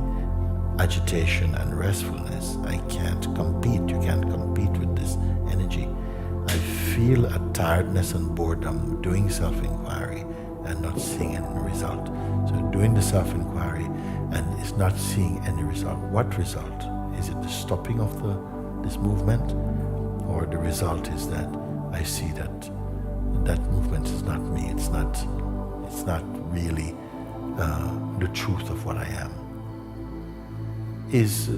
agitation and restfulness, I can't compete. You can't compete with this energy. I feel a tiredness and boredom doing self-inquiry and not seeing any result. So doing the self-inquiry and it's not seeing any result. What result? Is it the stopping of this movement? Or the result is that I see that movement is not me. It's not really the truth of what I am. Is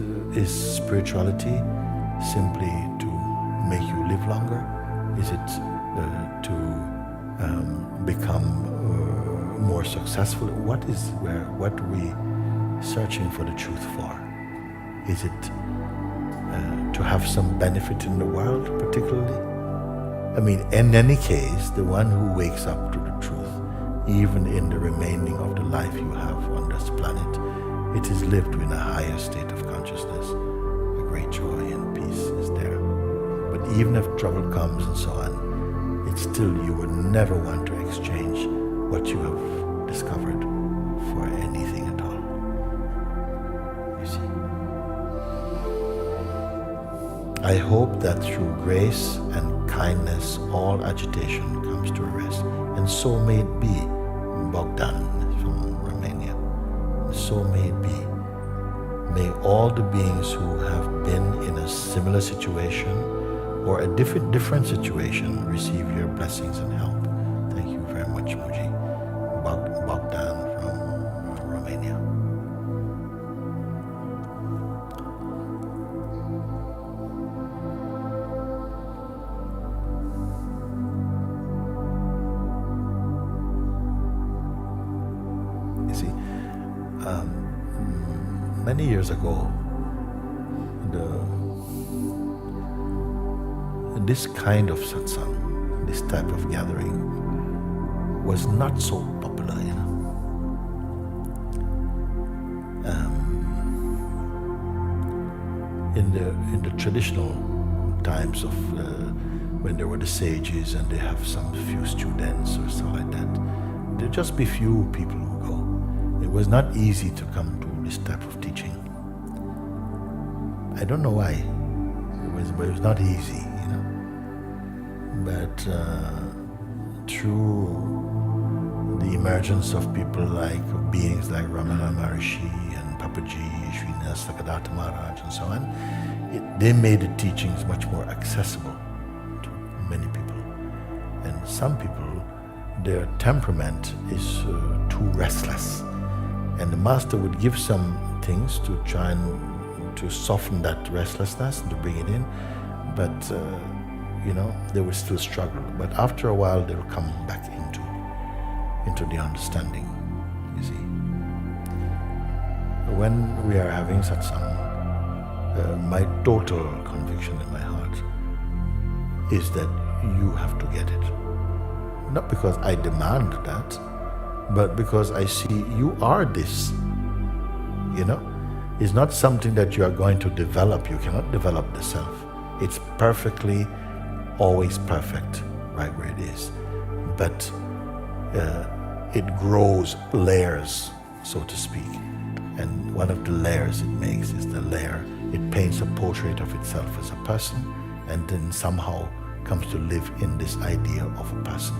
spirituality simply to make you live longer? Is it to become more successful? What are we searching for the truth for? Is it to have some benefit in the world particularly? I mean, in any case, the one who wakes up to the truth, even in the remaining of the life you have on this planet, it is lived in a higher state of consciousness. A great joy and peace is there. But even if trouble comes and so on, it's still, you would never want to exchange what you have discovered for anything at all. You see? I hope that through grace and kindness, all agitation comes to a rest. And so may it be. Bogdan from Romania. So may it be. May all the beings who have been in a similar situation or a different situation receive your blessings and help. Thank you very much, MOOJI. Bogdan from Romania. You see, many years ago, this kind of satsang, this type of gathering, was not so popular, In the traditional times of when there were the sages and they have some few students or so like that, there'd just be few people who go. It was not easy to come to this type of teaching. I don't know why. It was not easy, But through the emergence of people like beings like Ramana Maharishi and Papaji, Srinath Sakadata Maharaj and so on, they made the teachings much more accessible to many people. And some people, their temperament is too restless. And the master would give some things to try and to soften that restlessness and to bring it in. But they will still struggle. But after a while, they will come back into the understanding, you see. When we are having satsang, my total conviction in my heart is that you have to get it. Not because I demand that, but because I see you are this, It's not something that you are going to develop. You cannot develop the self. It's perfectly always perfect right where it is, but it grows layers, so to speak, and one of the layers it makes is the layer, it paints a portrait of itself as a person and then somehow comes to live in this idea of a person.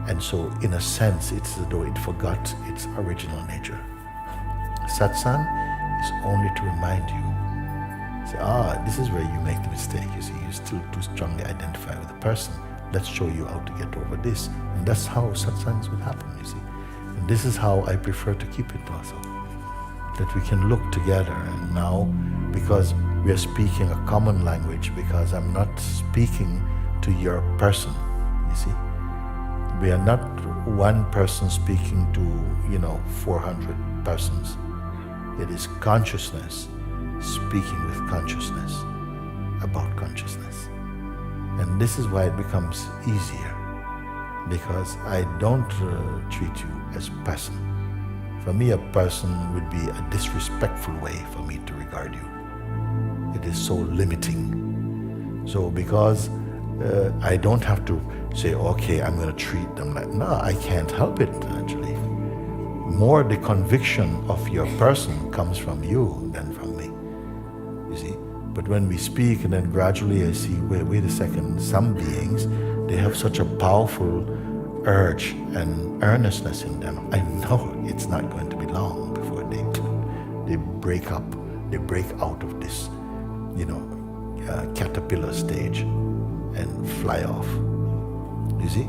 And so in a sense it's as though it forgot its original nature. Satsang is only to remind you, say, this is where you make the mistake, you see, you still too strongly identify with the person. Let's show you how to get over this. And that's how satsangs would happen, you see. And And this is how I prefer to keep it also. That we can look together, and now, because we are speaking a common language, because I'm not speaking to your person, you see. We are not one person speaking to, 400 persons. It is consciousness speaking with consciousness about consciousness. And this is why it becomes easier, because I don't treat you as person. For me, a person would be a disrespectful way for me to regard you. It is so limiting. So because I don't have to say, okay, I'm going to treat them like, no, I can't help it actually. More the conviction of your person comes from you than from me, you see. But when we speak, and then gradually I see, wait a second, some beings, they have such a powerful urge and earnestness in them. I know it's not going to be long before they break up, they break out of this, caterpillar stage and fly off. You see?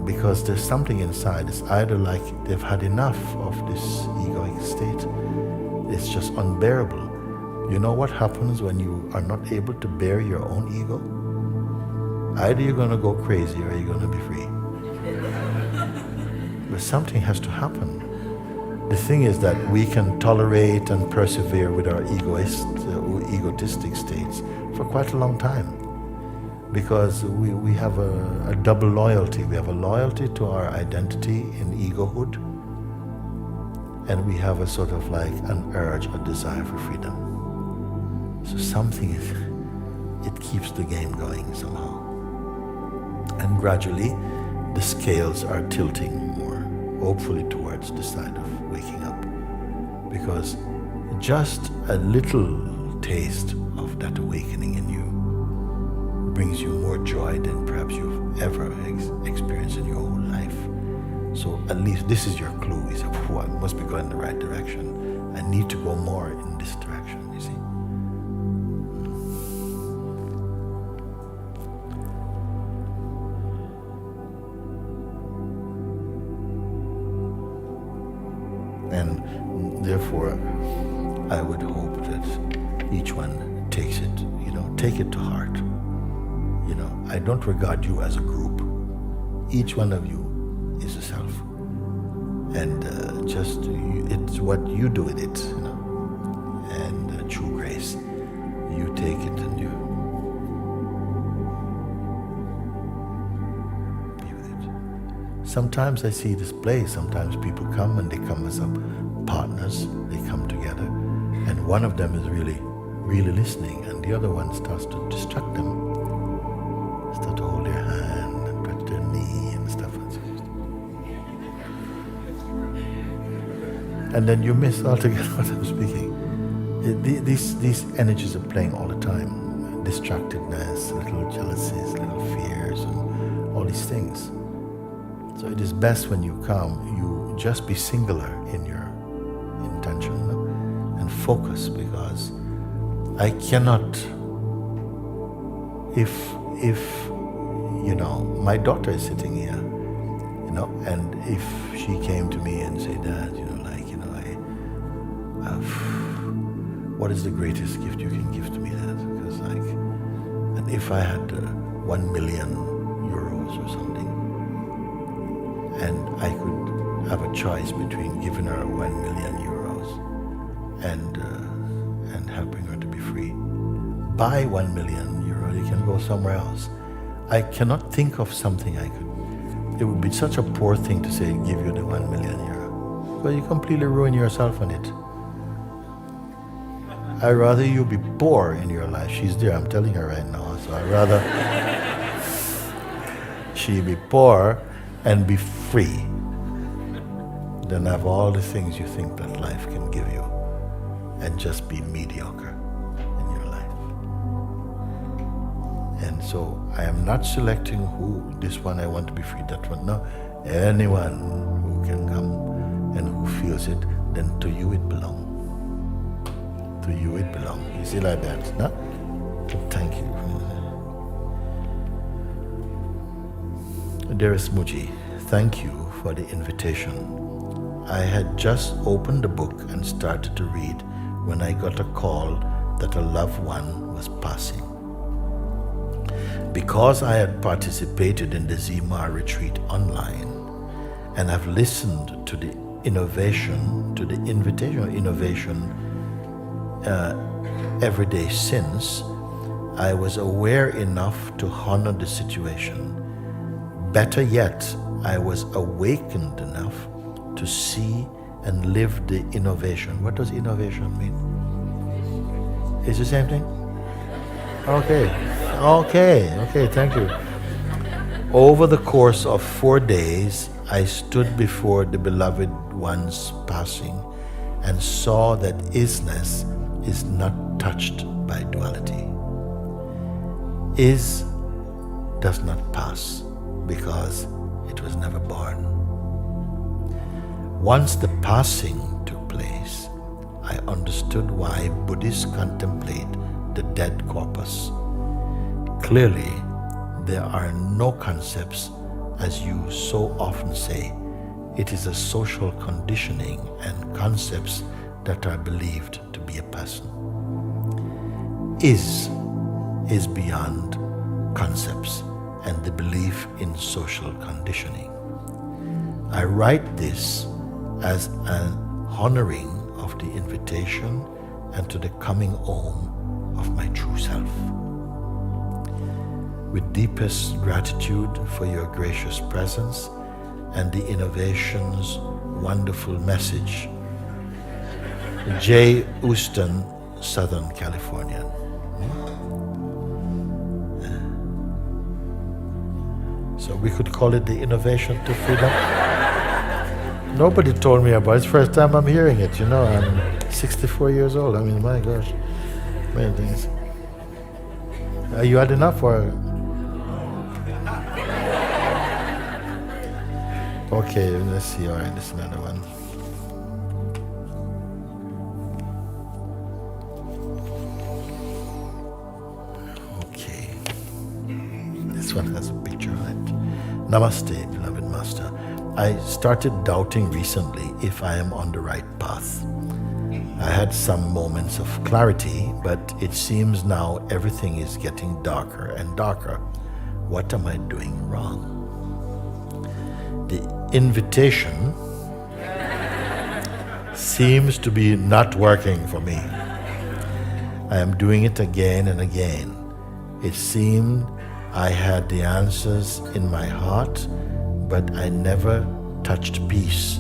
Because there's something inside. It's either like they've had enough of this egoic state. It's just unbearable. You know what happens when you are not able to bear your own ego? Either you're going to go crazy or you're going to be free. But something has to happen. The thing is that we can tolerate and persevere with our egotistic states for quite a long time, because we have a double loyalty. We have a loyalty to our identity in egohood, and we have a sort of like an urge, a desire for freedom. So something it keeps the game going somehow. And gradually, the scales are tilting more, hopefully towards the side of waking up. Because just a little taste of that awakening in you brings you more joy than perhaps you've ever experienced in your whole life. So at least this is your clue. You say, I must be going in the right direction. I need to go more in this direction, you see. And therefore, I would hope that each one takes it, take it to heart. I don't regard you as a group. Each one of you is a self. And it's what you do with it, And true grace, you take it and you be with it. Sometimes I see this play. Sometimes people come and they come as partners. They come together, and one of them is really, really listening, and the other one starts to distract them. Start to hold their hand and touch their knee and stuff. And then you miss altogether what I'm speaking. These energies are playing all the time. Distractedness, little jealousies, little fears, and all these things. So it is best when you come, you just be singular in your intention and focus, because I cannot, if my daughter is sitting here, and if she came to me and said, Dad, what is the greatest gift you can give to me, Dad? Because and if I had 1 million euros or something, and I could have a choice between giving her 1 million euros and helping her to be free, buy 1 million euro, you can go somewhere else. I cannot think of something I could. It would be such a poor thing to say, give you the 1 million euro. Well, you completely ruin yourself on it. I'd rather you be poor in your life. She's there, I'm telling her right now. So I'd rather she be poor and be free than have all the things you think that life can give you and just be mediocre in your life. And so I am not selecting who, this one I want to be free, that one, no. Anyone who can come and who feels it, then to you it belongs. To you it belongs. You see like that, no? Thank you. Dearest MOOJI, thank you for the invitation. I had just opened the book and started to read when I got a call that a loved one was passing. Because I had participated in the Zimar retreat online and have listened to the invitation every day since, I was aware enough to honor the situation. Better yet, I was awakened enough to see and live the innovation. What does innovation mean? It's the same thing? Okay, thank you. Over the course of 4 days, I stood before the beloved one's passing and saw that isness is not touched by duality. Is does not pass because it was never born. Once the passing took place, I understood why Buddhists contemplate the dead corpus. Clearly, there are no concepts, as you so often say. It is a social conditioning and concepts that are believed to be a person. Is beyond concepts and the belief in social conditioning. I write this as an honoring of the invitation and to the coming home of my true self. With deepest gratitude for your gracious presence and the innovation's wonderful message, J. Houston, Southern California. So we could call it the innovation to freedom. Nobody told me about it. It's the first time I'm hearing it, I'm 64 years old. I mean, my gosh, many things. Are you had enough or? Okay, let's see. All right, this is another one. Okay. This one has a picture on it. Namaste, beloved Master. I started doubting recently if I am on the right path. I had some moments of clarity, but it seems now everything is getting darker and darker. What am I doing wrong? The invitation seems to be not working for me. I am doing it again and again. It seemed I had the answers in my heart, but I never touched peace,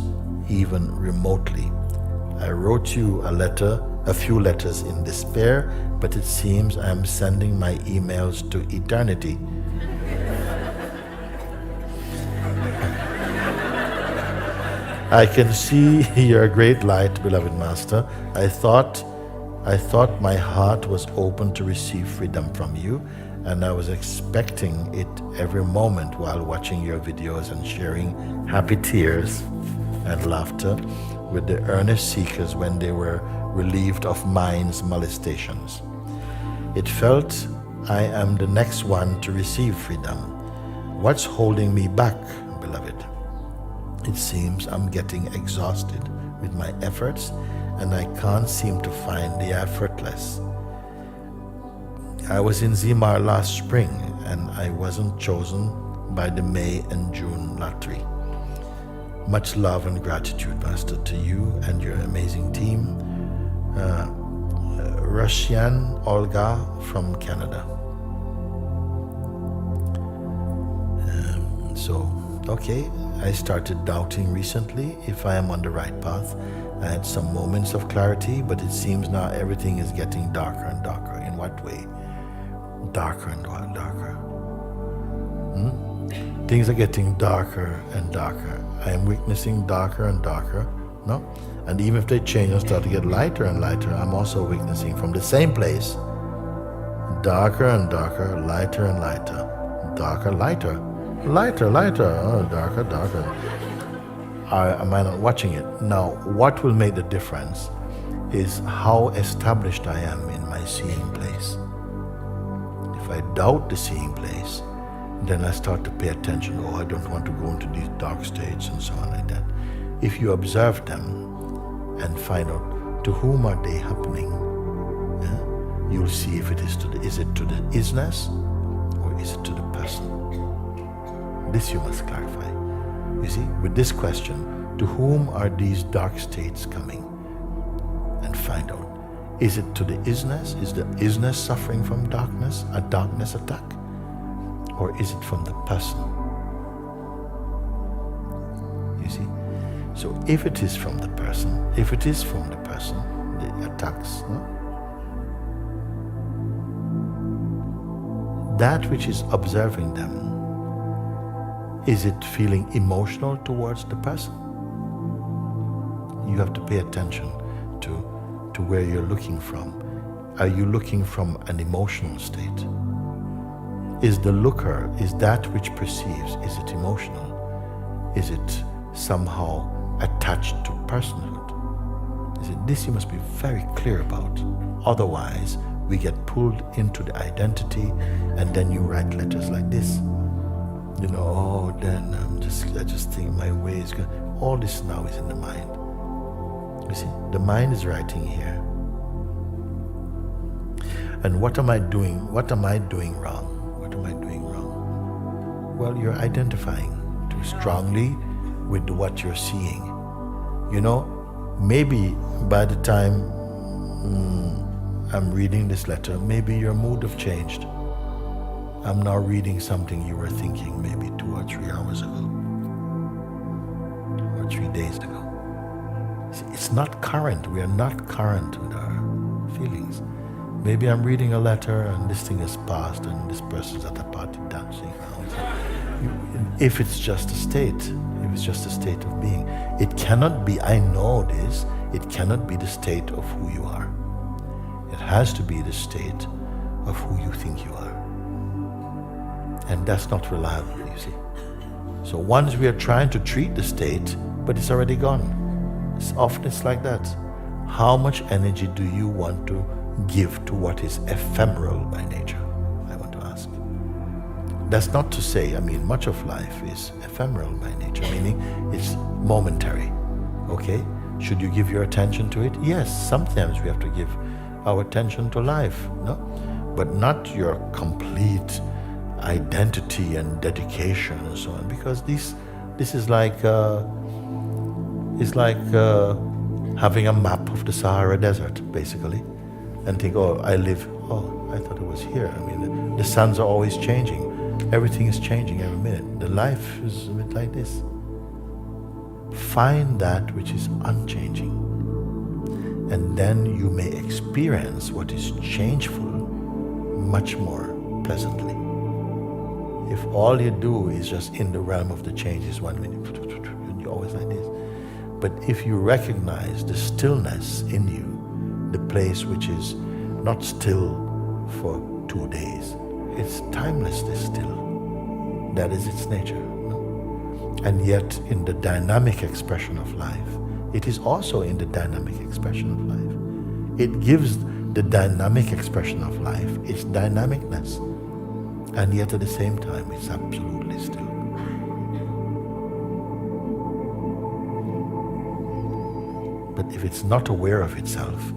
even remotely. I wrote you a few letters in despair, but it seems I am sending my emails to eternity. I can see your great light, beloved Master. I thought my heart was open to receive freedom from you, and I was expecting it every moment while watching your videos and sharing happy tears and laughter with the earnest seekers when they were relieved of mind's molestations. It felt I am the next one to receive freedom. What's holding me back, beloved? It seems I'm getting exhausted with my efforts and I can't seem to find the effortless. I was in Zimar last spring and I wasn't chosen by the May and June lottery. Much love and gratitude, Master, to you and your amazing team. Russian Olga from Canada. Okay, I started doubting recently if I am on the right path. I had some moments of clarity, but it seems now everything is getting darker and darker. In what way? Darker and darker. Things are getting darker and darker. I am witnessing darker and darker, no? And even if they change and start to get lighter and lighter, I'm also witnessing from the same place, darker and darker, lighter and lighter, darker, lighter, lighter, lighter, oh, darker, darker. Am I not watching it? Now, what will make the difference is how established I am in my seeing place. If I doubt the seeing place, then I start to pay attention. Oh, I don't want to go into these dark states and so on like that. If you observe them and find out to whom are they happening, you'll see if is it to the isness or is it to the person. This you must clarify. You see, with this question, to whom are these dark states coming? And find out. Is it to the isness? Is the isness suffering from darkness, a darkness attack? Or is it from the person? You see? So if it is from the person, the attacks, that which is observing them, is it feeling emotional towards the person? You have to pay attention to where you're looking from. Are you looking from an emotional state? Is the looker, is that which perceives, is it emotional? Is it somehow attached to personhood? Is it this you must be very clear about? Otherwise, we get pulled into the identity and then you write letters like this. You know, then I just think my way is good. All this now is in the mind. You see, the mind is writing here. And what am I doing? What am I doing wrong? What am I doing wrong? Well, you're identifying too strongly with what you're seeing. You know, maybe by the time I'm reading this letter, maybe your mood have changed. I'm now reading something you were thinking maybe 2 or 3 hours ago, or 3 days ago. See, it's not current. We are not current with our feelings. Maybe I'm reading a letter and this thing has passed and this person's at a party dancing. If it's just a state, of being, it cannot be, I know this, it cannot be the state of who you are. It has to be the state of who you think you are. And that's not reliable, you see. So once we are trying to treat the state, but it's already gone. It's like that. How much energy do you want to give to what is ephemeral by nature? I want to ask. That's not to say, much of life is ephemeral by nature, meaning it's momentary. Okay? Should you give your attention to it? Yes, sometimes we have to give our attention to life, no? But not your complete identity and dedication and so on, because this is like having a map of the Sahara Desert, basically, and think, I thought it was here. The suns are always changing. Everything is changing every minute. The life is a bit like this. Find that which is unchanging, and then you may experience what is changeful much more pleasantly. If all you do is just in the realm of the changes 1 minute, and you're always like this. But if you recognize the stillness in you, the place which is not still for 2 days, it's timelessly still. That is its nature. No? And yet in the dynamic expression of life, it is also in the dynamic expression of life. It gives the dynamic expression of life its dynamicness. And yet at the same time, it's absolutely still. But if it's not aware of itself,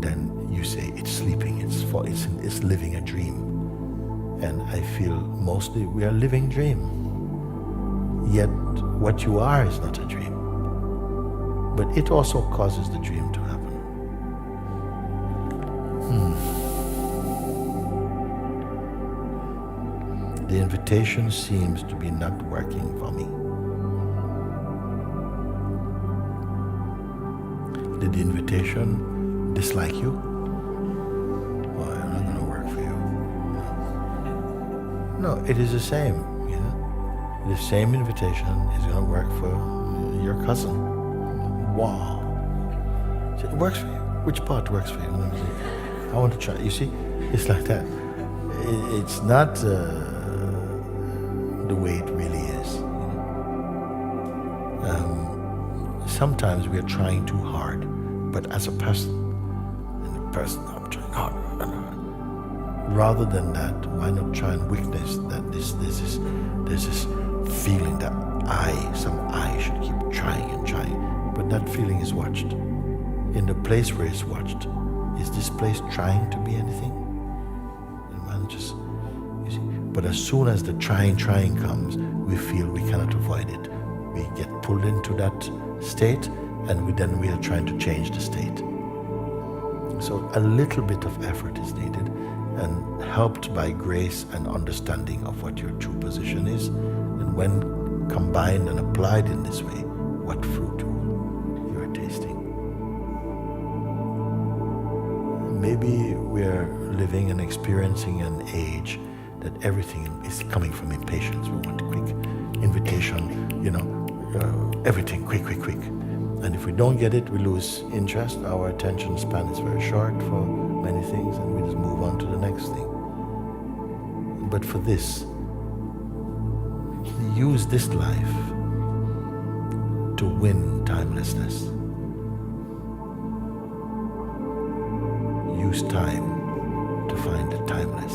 then you say it's sleeping, it's living a dream. And I feel mostly we are living dream. Yet what you are is not a dream. But it also causes the dream to happen. The invitation seems to be not working for me. Did the invitation dislike you? Well, I'm not going to work for you. No, it is the same. The same invitation is going to work for your cousin. Wow. So it works for you. Which part works for you? Let me see. I want to try. You see, it's like that. It's not the way it really is. Sometimes we are trying too hard, but as a person, I'm trying hard. rather than that, why not try and witness that there's this feeling that some I should keep trying and trying, but that feeling is watched. In the place where it's watched, is this place trying to be anything? And man just, you see. But as soon as the trying comes, we feel we cannot avoid it. We get pulled into that state, and we are trying to change the state. So a little bit of effort is needed, and helped by grace and understanding of what your true position is, and when combined and applied in this way, what fruit you are tasting. Maybe we're living and experiencing an age that everything is coming from impatience. We want a quick invitation, everything quick. And if we don't get it, we lose interest. Our attention span is very short for many things, and we just move on to the next thing. But for this, use this life to win timelessness. Use time to find the timeless.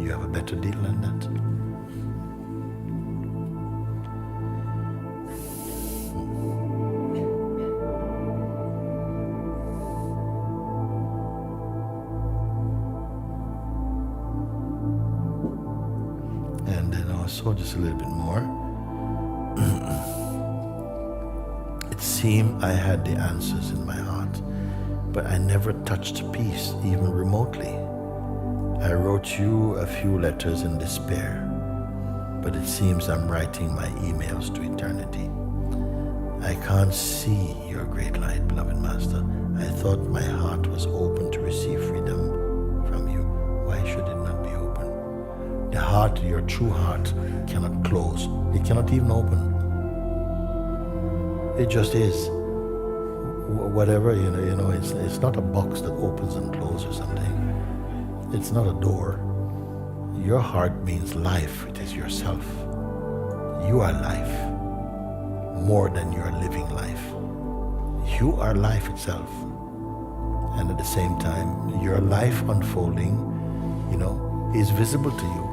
You have a better deal than that? And then also just a little bit more. It seemed I had the answers in my heart, but I never touched peace, even remotely. I wrote you a few letters in despair, but it seems I'm writing my emails to eternity. I can't see your great light, beloved Master. I thought my heart was open to receive freedom from you. Why should it not be open? The heart, your true heart, cannot close. It cannot even open. It just is. Whatever, it's not a box that opens and closes or something. It's not a door. Your heart means life. It is yourself. You are life, more than you are living life. You are life itself. And at the same time, your life unfolding, is visible to you.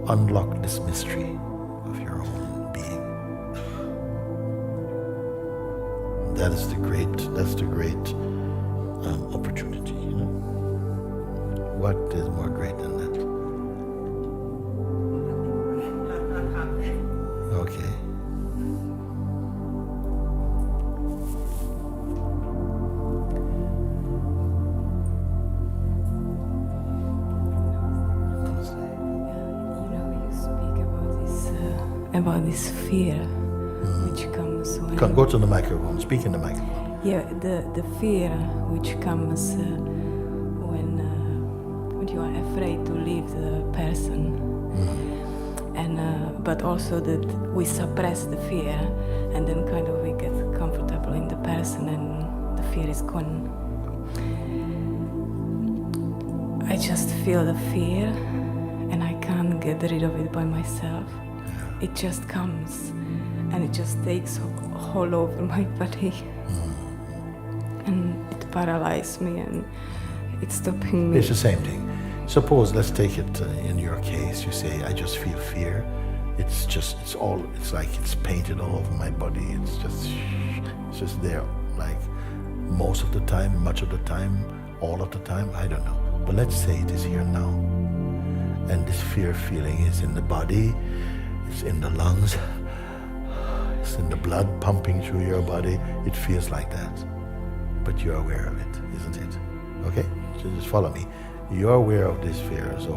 Unlock this mystery of your own being. That's the great opportunity. What is more great than that? Okay. About this fear which comes when... Go to the microphone, speak in the microphone. Yeah, the fear which comes when you are afraid to leave the person. And but also that we suppress the fear, and then kind of we get comfortable in the person and the fear is gone. I just feel the fear and I can't get rid of it by myself. It just comes and it just takes all over my body and it paralyzes me and it's stopping me. It's the same thing. Suppose, let's take it in your case, you say, I just feel fear. It's like it's painted all over my body. It's just there, like most of the time, much of the time, all of the time, I don't know. But let's say it is here now. And this fear feeling is in the body, it's in the lungs, it's in the blood pumping through your body. It feels like that. But you're aware of it, isn't it? Okay? So just follow me. You're aware of this fear. So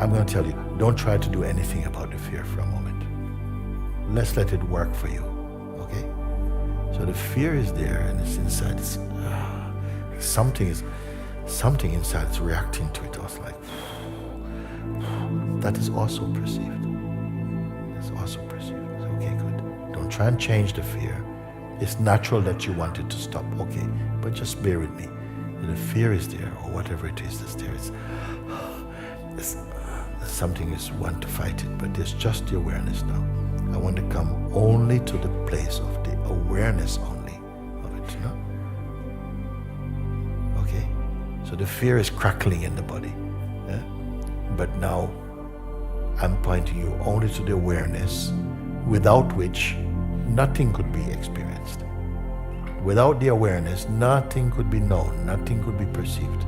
I'm going to tell you, don't try to do anything about the fear for a moment. Let's let it work for you. Okay? So the fear is there and it's inside. Something inside is reacting to it. I was like, that is also perceived. It's also perceived. Okay, good. Don't try and change the fear. It's natural that you want it to stop. Okay, but just bear with me. The fear is there, or whatever it is that's there. It's something is want to fight it, but there's just the awareness now. I want to come only to the place of the awareness only of it. No? Okay? So the fear is crackling in the body. Yeah? But now I'm pointing you only to the awareness without which nothing could be experienced. Without the awareness, nothing could be known, nothing could be perceived.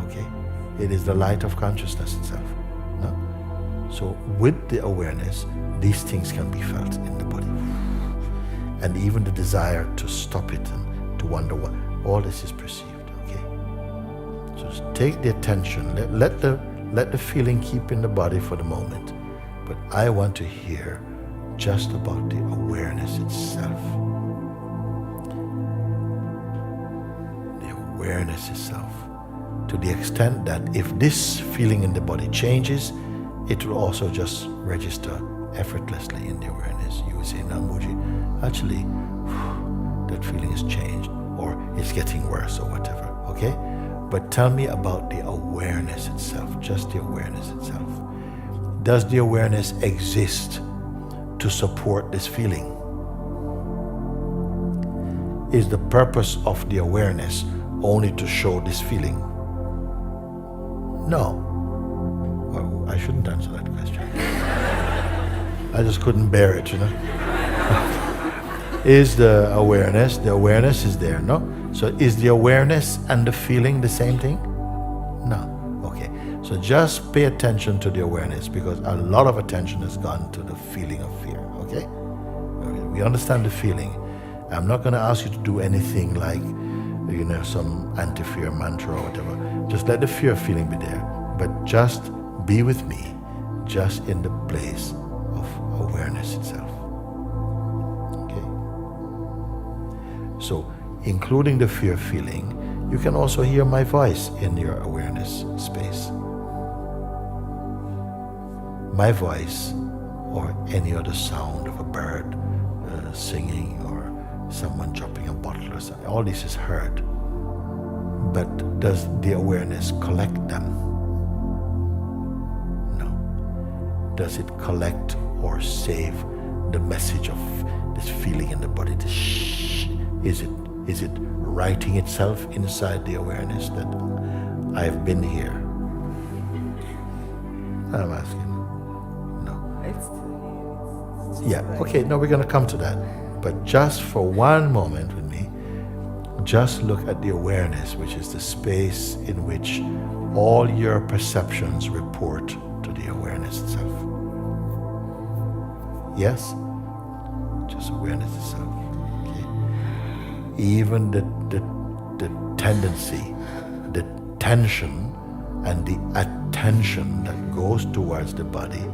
Okay? It is the light of consciousness itself. No? So with the awareness, these things can be felt in the body. And even the desire to stop it and to wonder what, all this is perceived. Okay? So take the attention, let the feeling keep in the body for the moment. But I want to hear just about the awareness itself. The awareness itself. To the extent that if this feeling in the body changes, it will also just register effortlessly in the awareness. You will say, now MOOJI, actually, that feeling has changed, or it's getting worse, or whatever, okay? But tell me about the awareness itself, just the awareness itself. Does the awareness exist to support this feeling? Is the purpose of the awareness only to show this feeling? No. Well, I shouldn't answer that question. I just couldn't bear it, you know. Is the awareness is there, no? So is the awareness and the feeling the same thing? No. Okay. So just pay attention to the awareness, because a lot of attention has gone to the feeling of fear, okay? We understand the feeling. I'm not going to ask you to do anything like, you know, some anti-fear mantra or whatever. Just let the fear feeling be there. But just be with me, just in the place of awareness itself. Okay? So, including the fear feeling, you can also hear my voice in your awareness space. My voice, or any other sound of a bird singing, or someone dropping a bottle or something, all this is heard. But does the awareness collect them? No. Does it collect or save the message of this feeling in the body? This shh? Is it writing itself inside the awareness that I've been here? I'm asking. No. Yeah, okay, now we're going to come to that. But just for one moment with me, just look at the awareness, which is the space in which all your perceptions report to the awareness itself. Yes? Just awareness itself. Okay? Even the tendency, the tension, and the attention that goes towards the body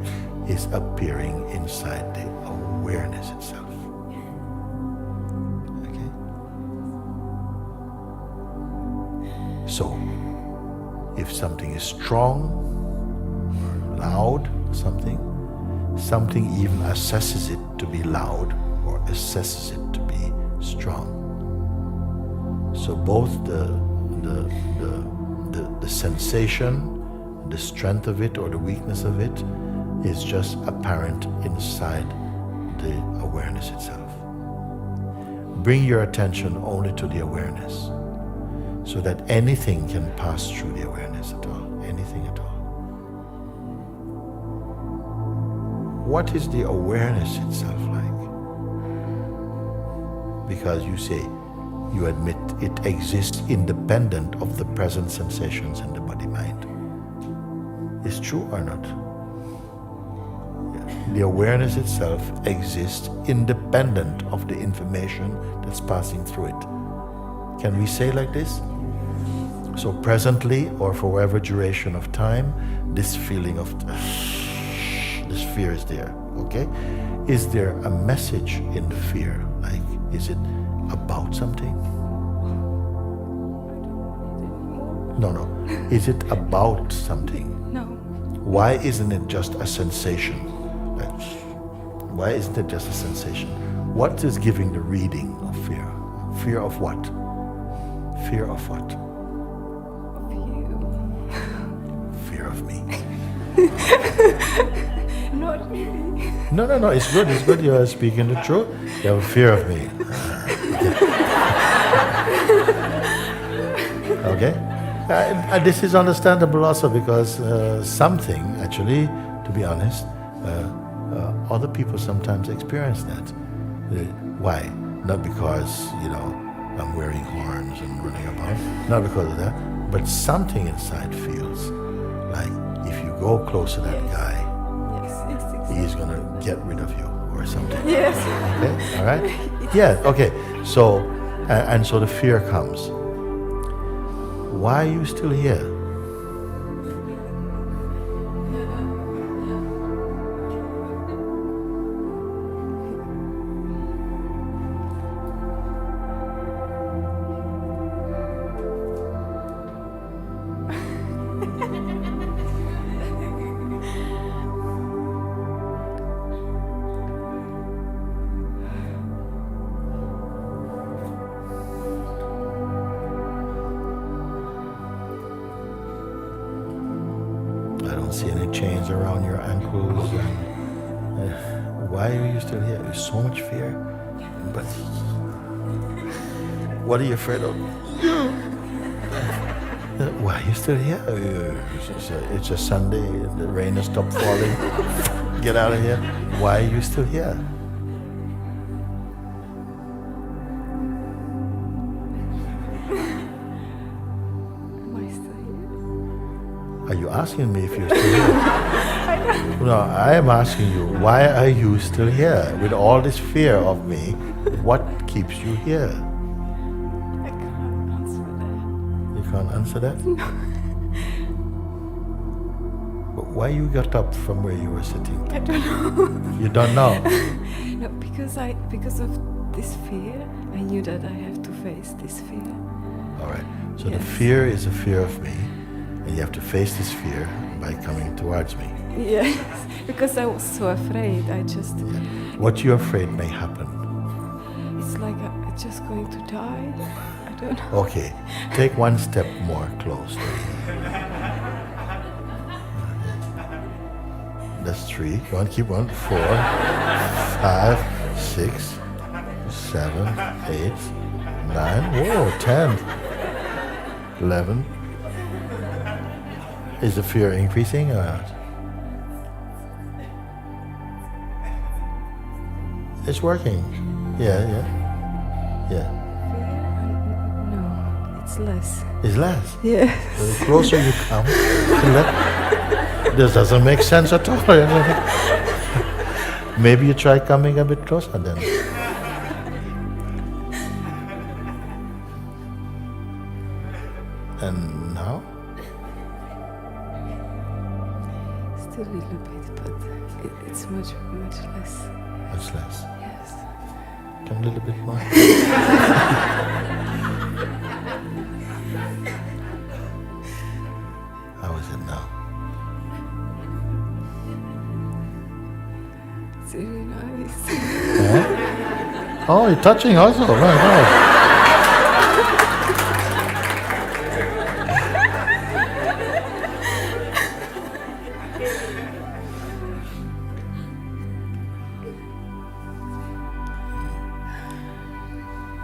is appearing inside the awareness itself. Okay? So, if something is strong or loud, something even assesses it to be loud or assesses it to be strong. So both the sensation, the strength of it or the weakness of it is just apparent inside the awareness itself. Bring your attention only to the awareness, so that anything can pass through the awareness at all, anything at all. What is the awareness itself like? Because you say, you admit it exists independent of the present sensations in the body-mind. Is true or not? Yeah. The awareness itself exists independent of the information that's passing through it. Can we say like this? So presently, or for whatever duration of time, this feeling of this fear is there, okay? Is there a message in the fear? Like, is it about something? No. Is it about something? No. Why isn't it just a sensation? Like, why isn't it just a sensation? What is giving the reading of fear? Fear of what? Fear of what? Of you. Fear of me. No, not really. No, it's good, you are speaking the truth. You have a fear of me. Okay? This is understandable also because something, actually, to be honest, other people sometimes experience that. Why? Not because, I'm wearing horns and running about, not because of that, but something inside feels like if you go close to that guy, Yes. he's gonna get rid of you or something. Yes. Okay, all right? Yeah, okay. So, and so the fear comes. Why are you still here? I don't see any chains around your ankles. Why are you still here? There's so much fear. But what are you afraid of? Why are you still here? It's a Sunday. The rain has stopped falling. Get out of here. Why are you still here? Am I still here? Are you asking me if you're still here? No, I am asking you, why are you still here? With all this fear of me, what keeps you here? I can't answer that. You can't answer that? But why you got up from where you were sitting? I don't know. You don't know? No, because of this fear, I knew that I have to face this fear. All right. So the Yes. fear is a fear of me, and you have to face this fear by coming towards me. Yes, because I was so afraid. I just, What you're afraid may happen. it's like I'm just going to die. I don't know. Okay, take one step more close. That's 3. Go on, keep on. 4, 5, 6, 7, 8, 9. Whoa, 10, 11. Is the fear increasing or not? It's working. Yeah. Fear? No, it's less. It's less. Yes. The closer you come, this doesn't make sense at all. Maybe you try coming a bit closer then. And now? Still a little bit, but it's much less. Much less. Yes. Come a little bit more. How is it now? It's really nice. Yeah? Oh, you're touching also. Right, right.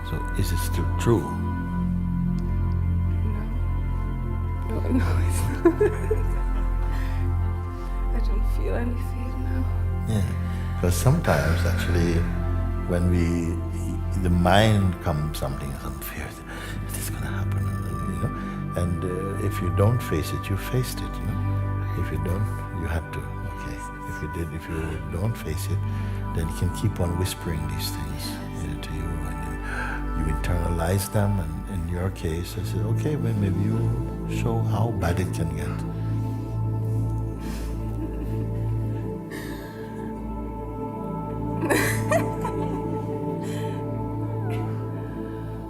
So is it still true? No, it's not. I don't feel any fear now. Yeah. Because sometimes actually when the mind comes some fear, is this going to happen? And if you don't face it, you faced it, If you don't, you had to. Okay. If you don't face it, then you can keep on whispering these things to you, and then you internalize them. And in your case, I said, okay, well, maybe you show how bad it can get.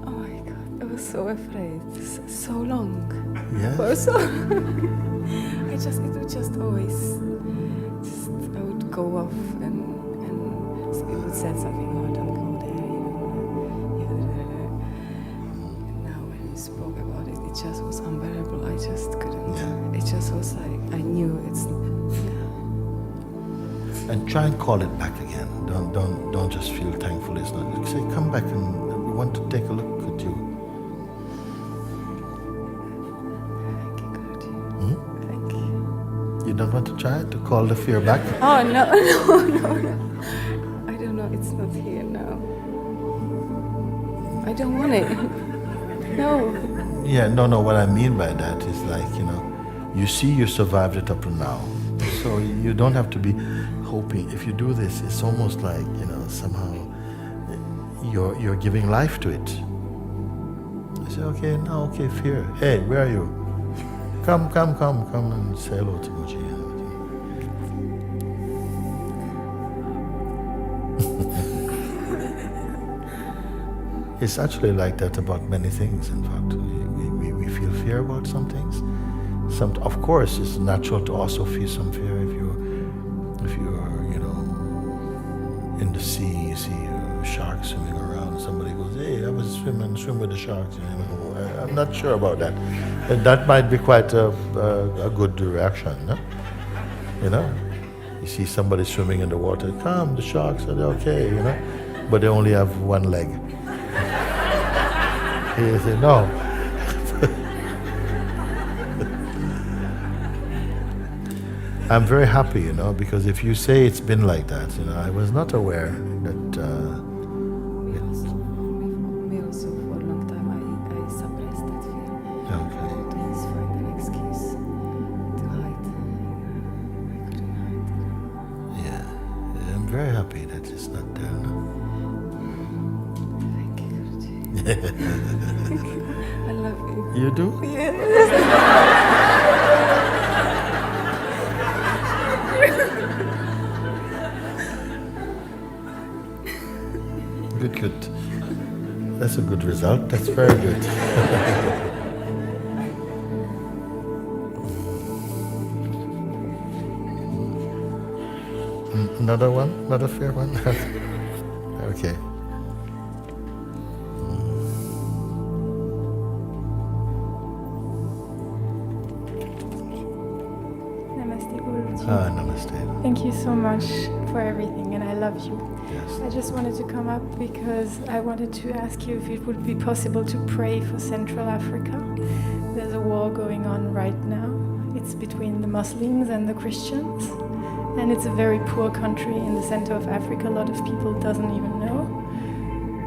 Oh my God, I was so afraid. So long. Yes. For so it would just always, I would go off and it would say something, oh, don't go there, And now when you spoke about it, it just was unbearable. I just couldn't. Yeah. It just was like, I knew it's, And try and call it back again. Don't just feel thankful. It's not. Say, come back and we want to take a look at you. Thank you, God. Hmm? Thank you. You don't want to try to call the fear back? Oh, no. I don't know. It's not here now. I don't want it. No. Yeah, no. What I mean by that is like, you see you survived it up to now. So you don't have to be hoping. If you do this, it's almost like, somehow you're giving life to it. You say, okay, fear. Hey, where are you? Come and say hello to MOOJI. It's actually like that about many things, in fact. We feel fear about some things. Of course, it's natural to also feel some fear if you're in the sea, you see sharks swimming around. Somebody goes, "Hey, I was swim with the sharks." I'm not sure about that. And that might be quite a good reaction, no? You see somebody swimming in the water. Come, the sharks are okay, but they only have one leg. You say no. I'm very happy, because if you say it's been like that, I was not aware that Me also, for a long time, I suppressed that fear. Okay. I would always find an excuse to hide. I couldn't hide. Yeah, I'm very happy that it's not there now. Thank you, Guruji. I love you. You do? Yes. Good. That's a good result. That's very good. Another one? Another fair one? Okay. Namaste, Guruji. Namaste. Thank you so much for everything, and I love you. Yes. I just wanted to come up because I wanted to ask you if it would be possible to pray for Central Africa. There's a war going on right now. It's between the Muslims and the Christians, and it's a very poor country in the center of Africa. A lot of people doesn't even know.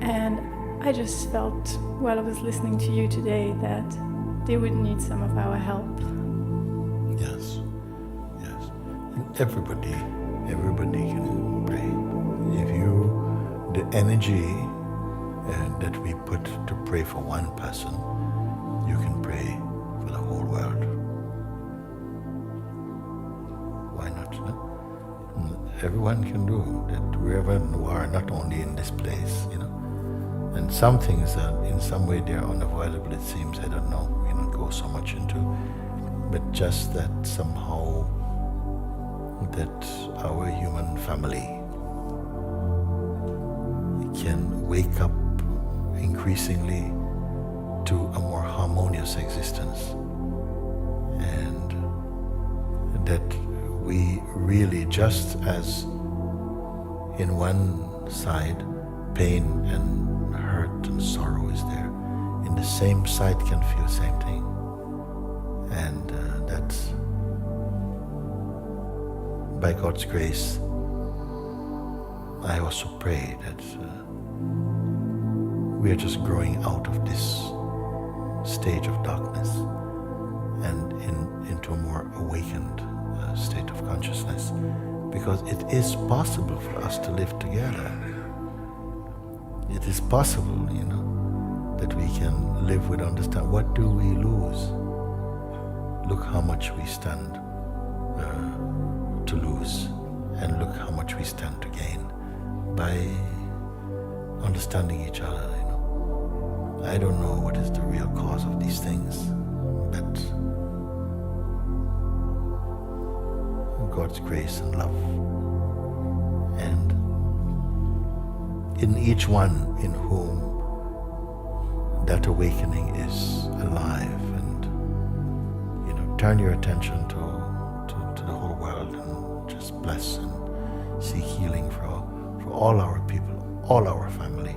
And I just felt, while I was listening to you today, that they would need some of our help. Yes. And everybody can pray. The energy that we put to pray for one person, you can pray for the whole world. Why not? No? Everyone can do that, wherever you are, not only in this place, And some things are, in some way, they are unavoidable, it seems. I don't know. We don't go so much into, but just that somehow that our human family can wake up increasingly to a more harmonious existence, and that we really, just as in one side pain and hurt and sorrow is there, in the same side can feel the same thing, and that's by God's grace. I also pray that we are just growing out of this stage of darkness and into a more awakened state of consciousness, because it is possible for us to live together. It is possible, that we can live with understanding. What do we lose? Look how much we stand to lose, and look how much we stand to gain by understanding each other. I don't know what is the real cause of these things, but God's grace and love, and in each one in whom that awakening is alive, and turn your attention to the whole world and just bless and seek healing for all our people, all our family.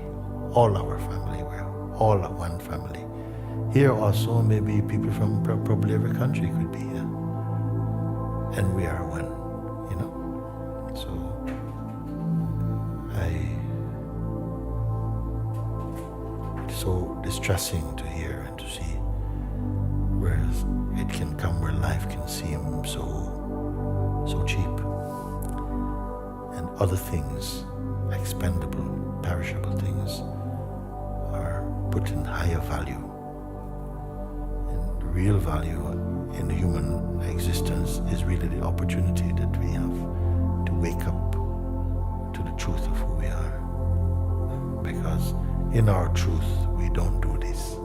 We're all one family. Here also, maybe people from probably every country could be here. And we are one, you know. So, it's so distressing to hear and to see where it can come, where life can seem so cheap. And other things, expendable, perishable things, are put in higher value. And the real value in human existence is really the opportunity that we have to wake up to the truth of who we are. Because in our truth, we don't do this.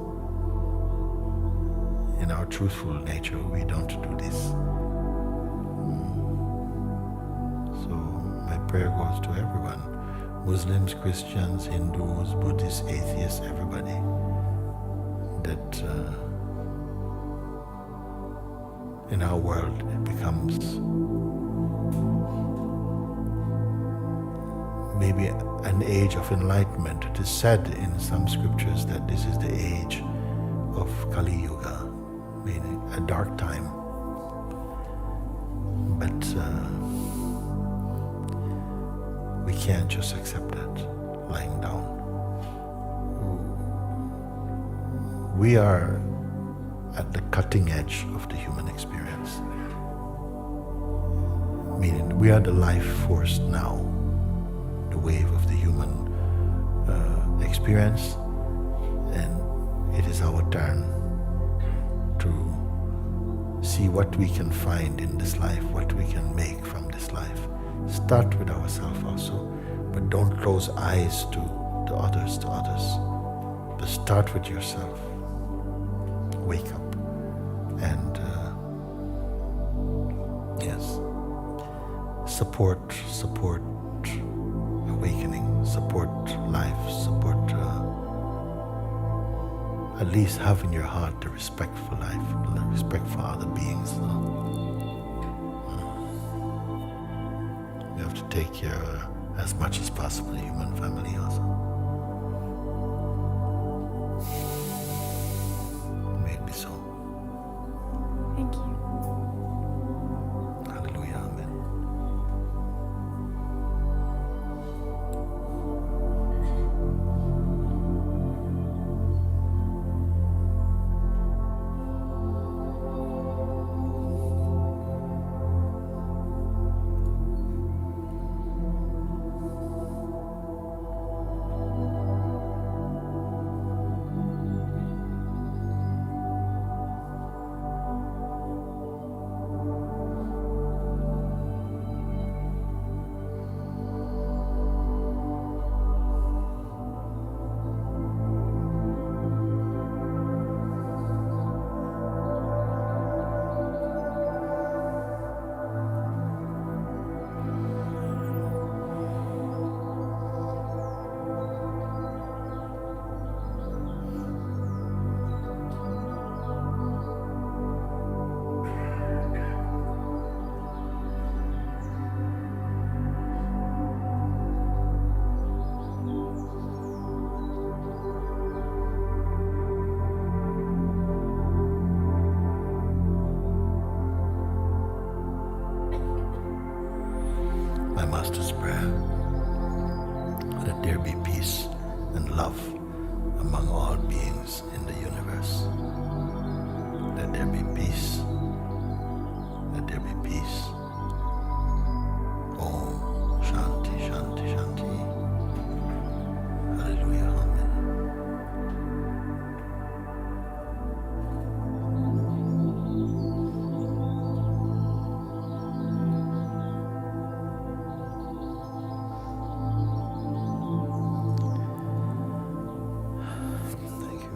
In our truthful nature, we don't do this. So my prayer goes to everyone, Muslims, Christians, Hindus, Buddhists, atheists, everybody, that in our world it becomes maybe an age of enlightenment. It is said in some scriptures that this is the age of Kali Yuga, meaning a dark time. But we can't just accept that lying down. We are at the cutting edge of the human experience, meaning we are the life force now, the wave of the human experience, and it is our turn to see what we can find in this life, what we can make from this life. Start with ourselves also, but don't close eyes to others, but start with yourself. Wake up and yes, support awakening, support life, support at least have in your heart the respect for life, the respect for other beings. We have to take care as much as possible of the human family also. May it be so. Thank you. Hallelujah. Amen. My Master's prayer, let there be peace and love among all beings in the universe. Let there be peace. Let there be peace. Om Shanti, Shanti, Shanti. Hallelujah. Amen. Thank you.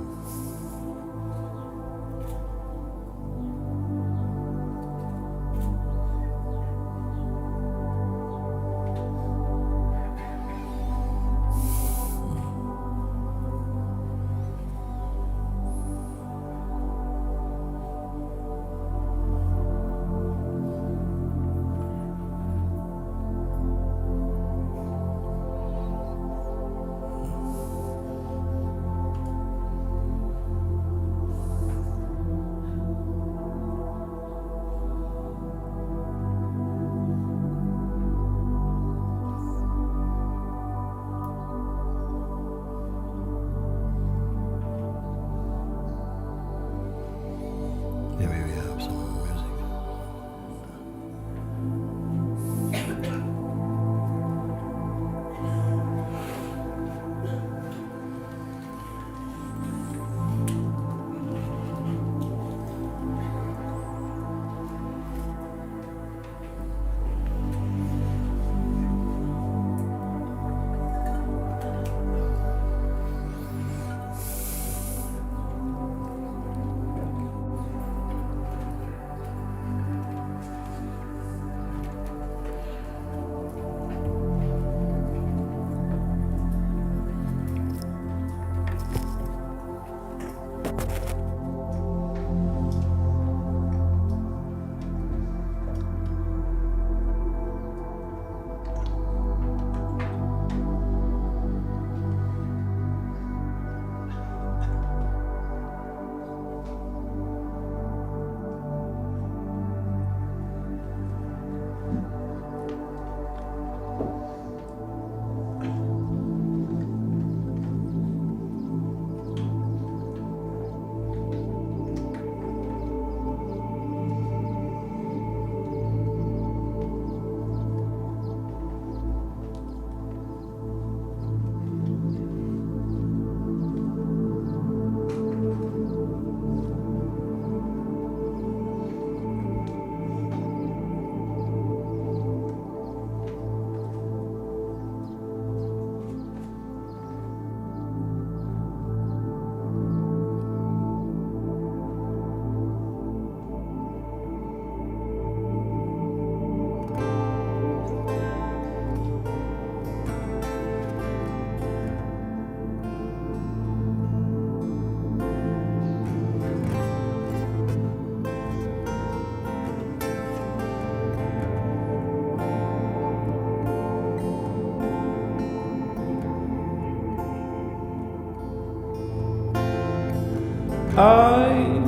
I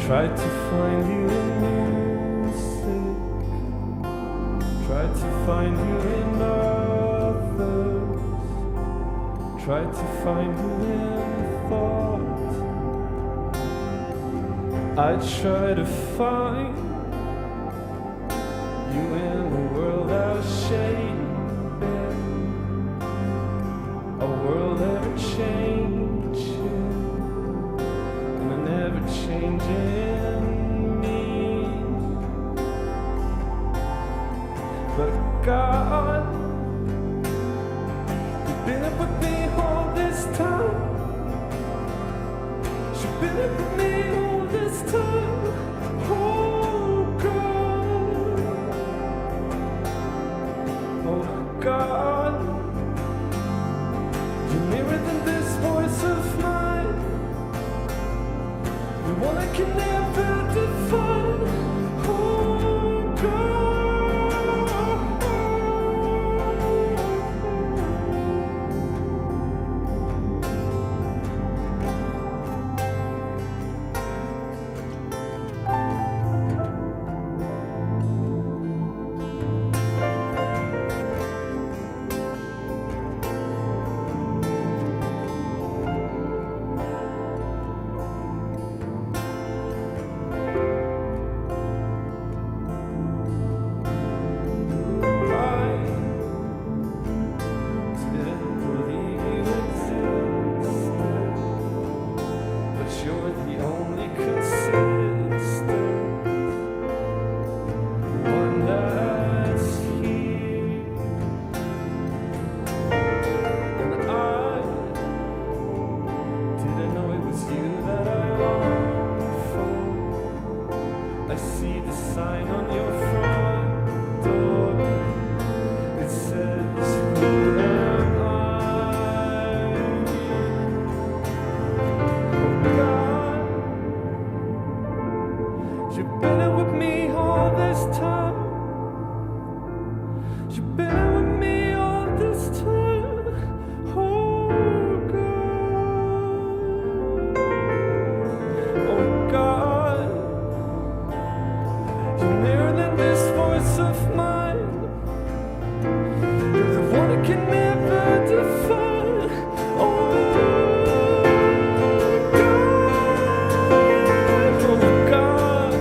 tried to find you in music, tried to find you in others, tried to find you in thought. I try to find you in a world I'll shape, a world ever changing, and an ever changing me. But God, you've been up with me all this time. You've been up with me all this time. Oh God, oh God. You're nearer than this voice of mine, the one I can never define. Oh God. You've been here with me all this time. You've been here with me all this time. Oh God, oh God, you're nearer than this voice of mine. You're the one I can never define. Oh God, oh God.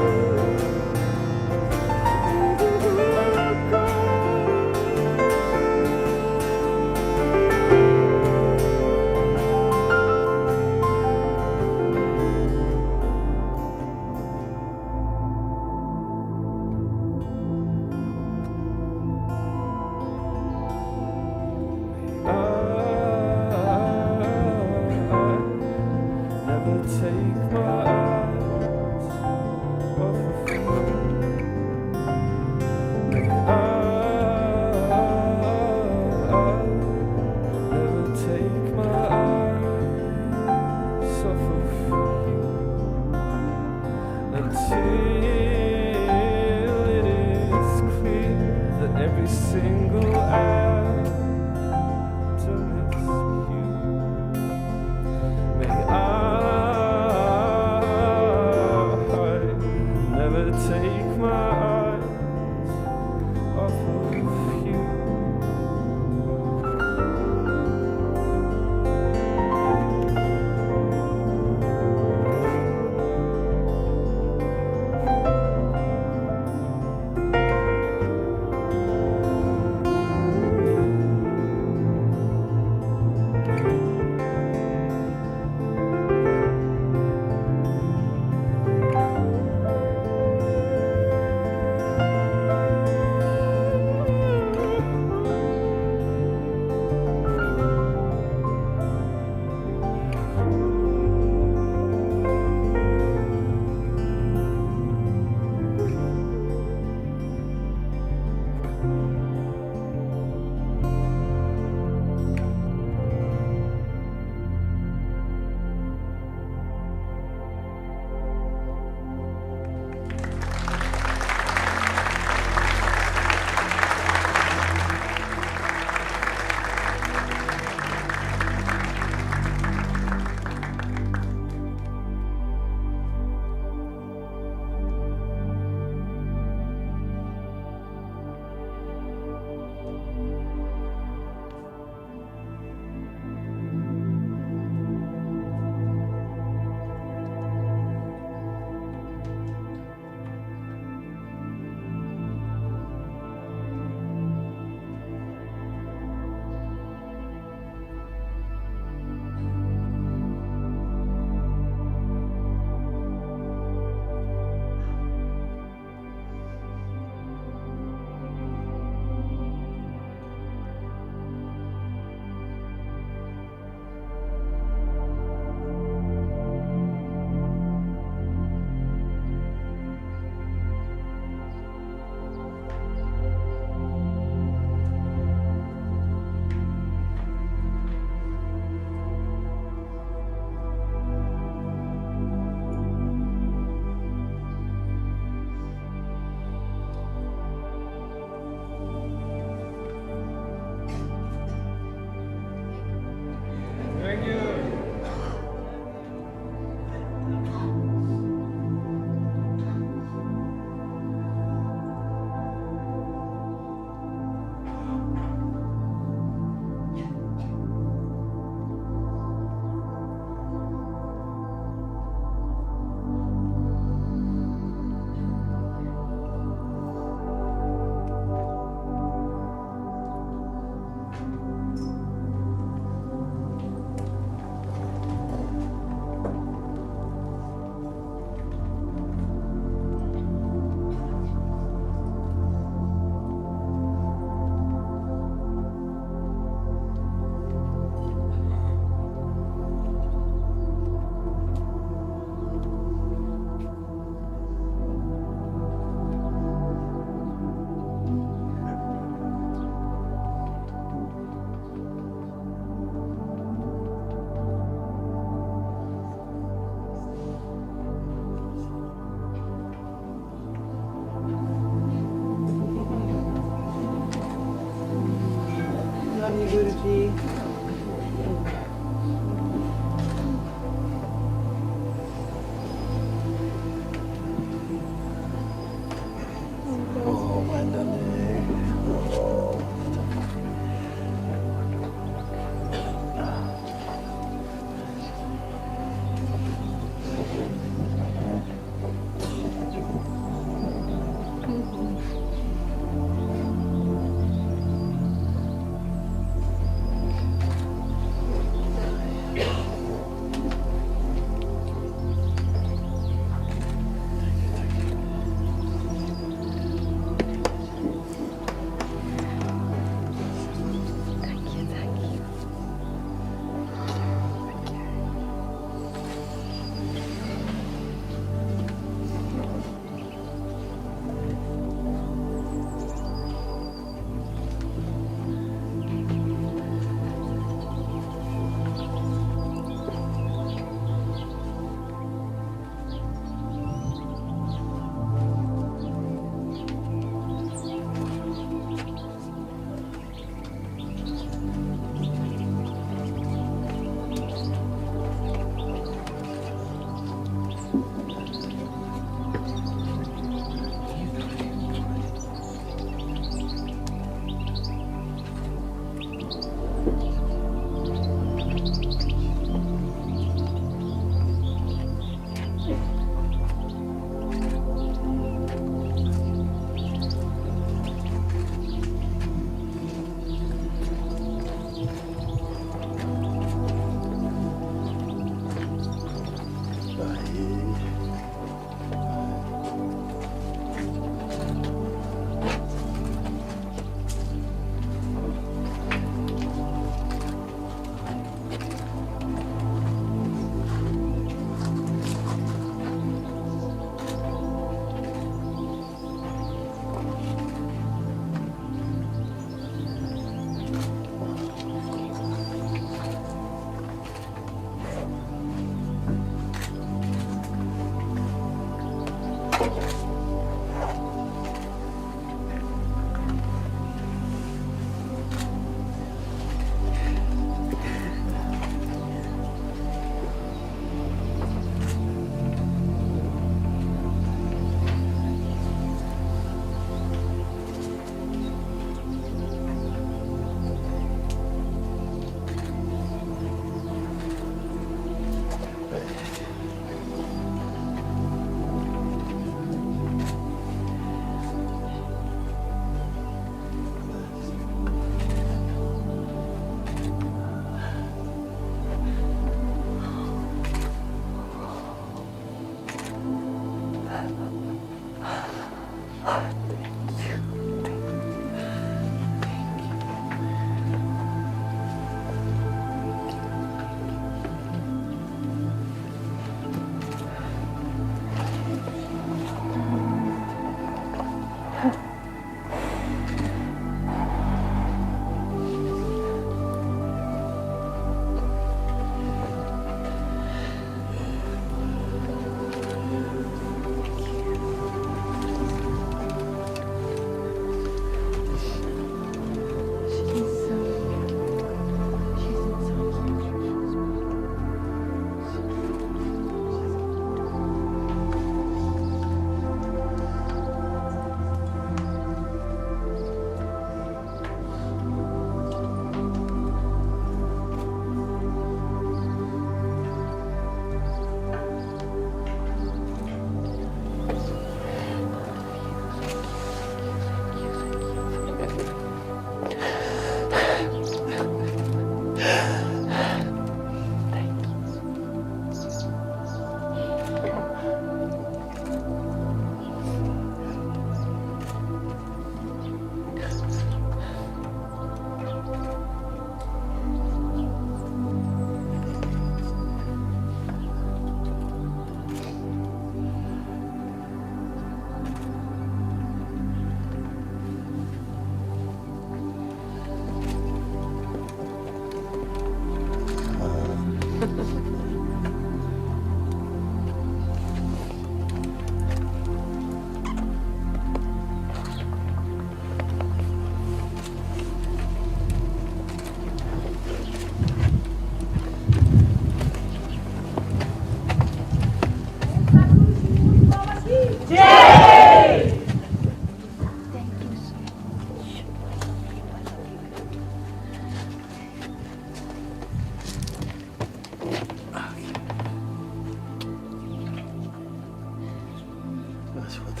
That's what.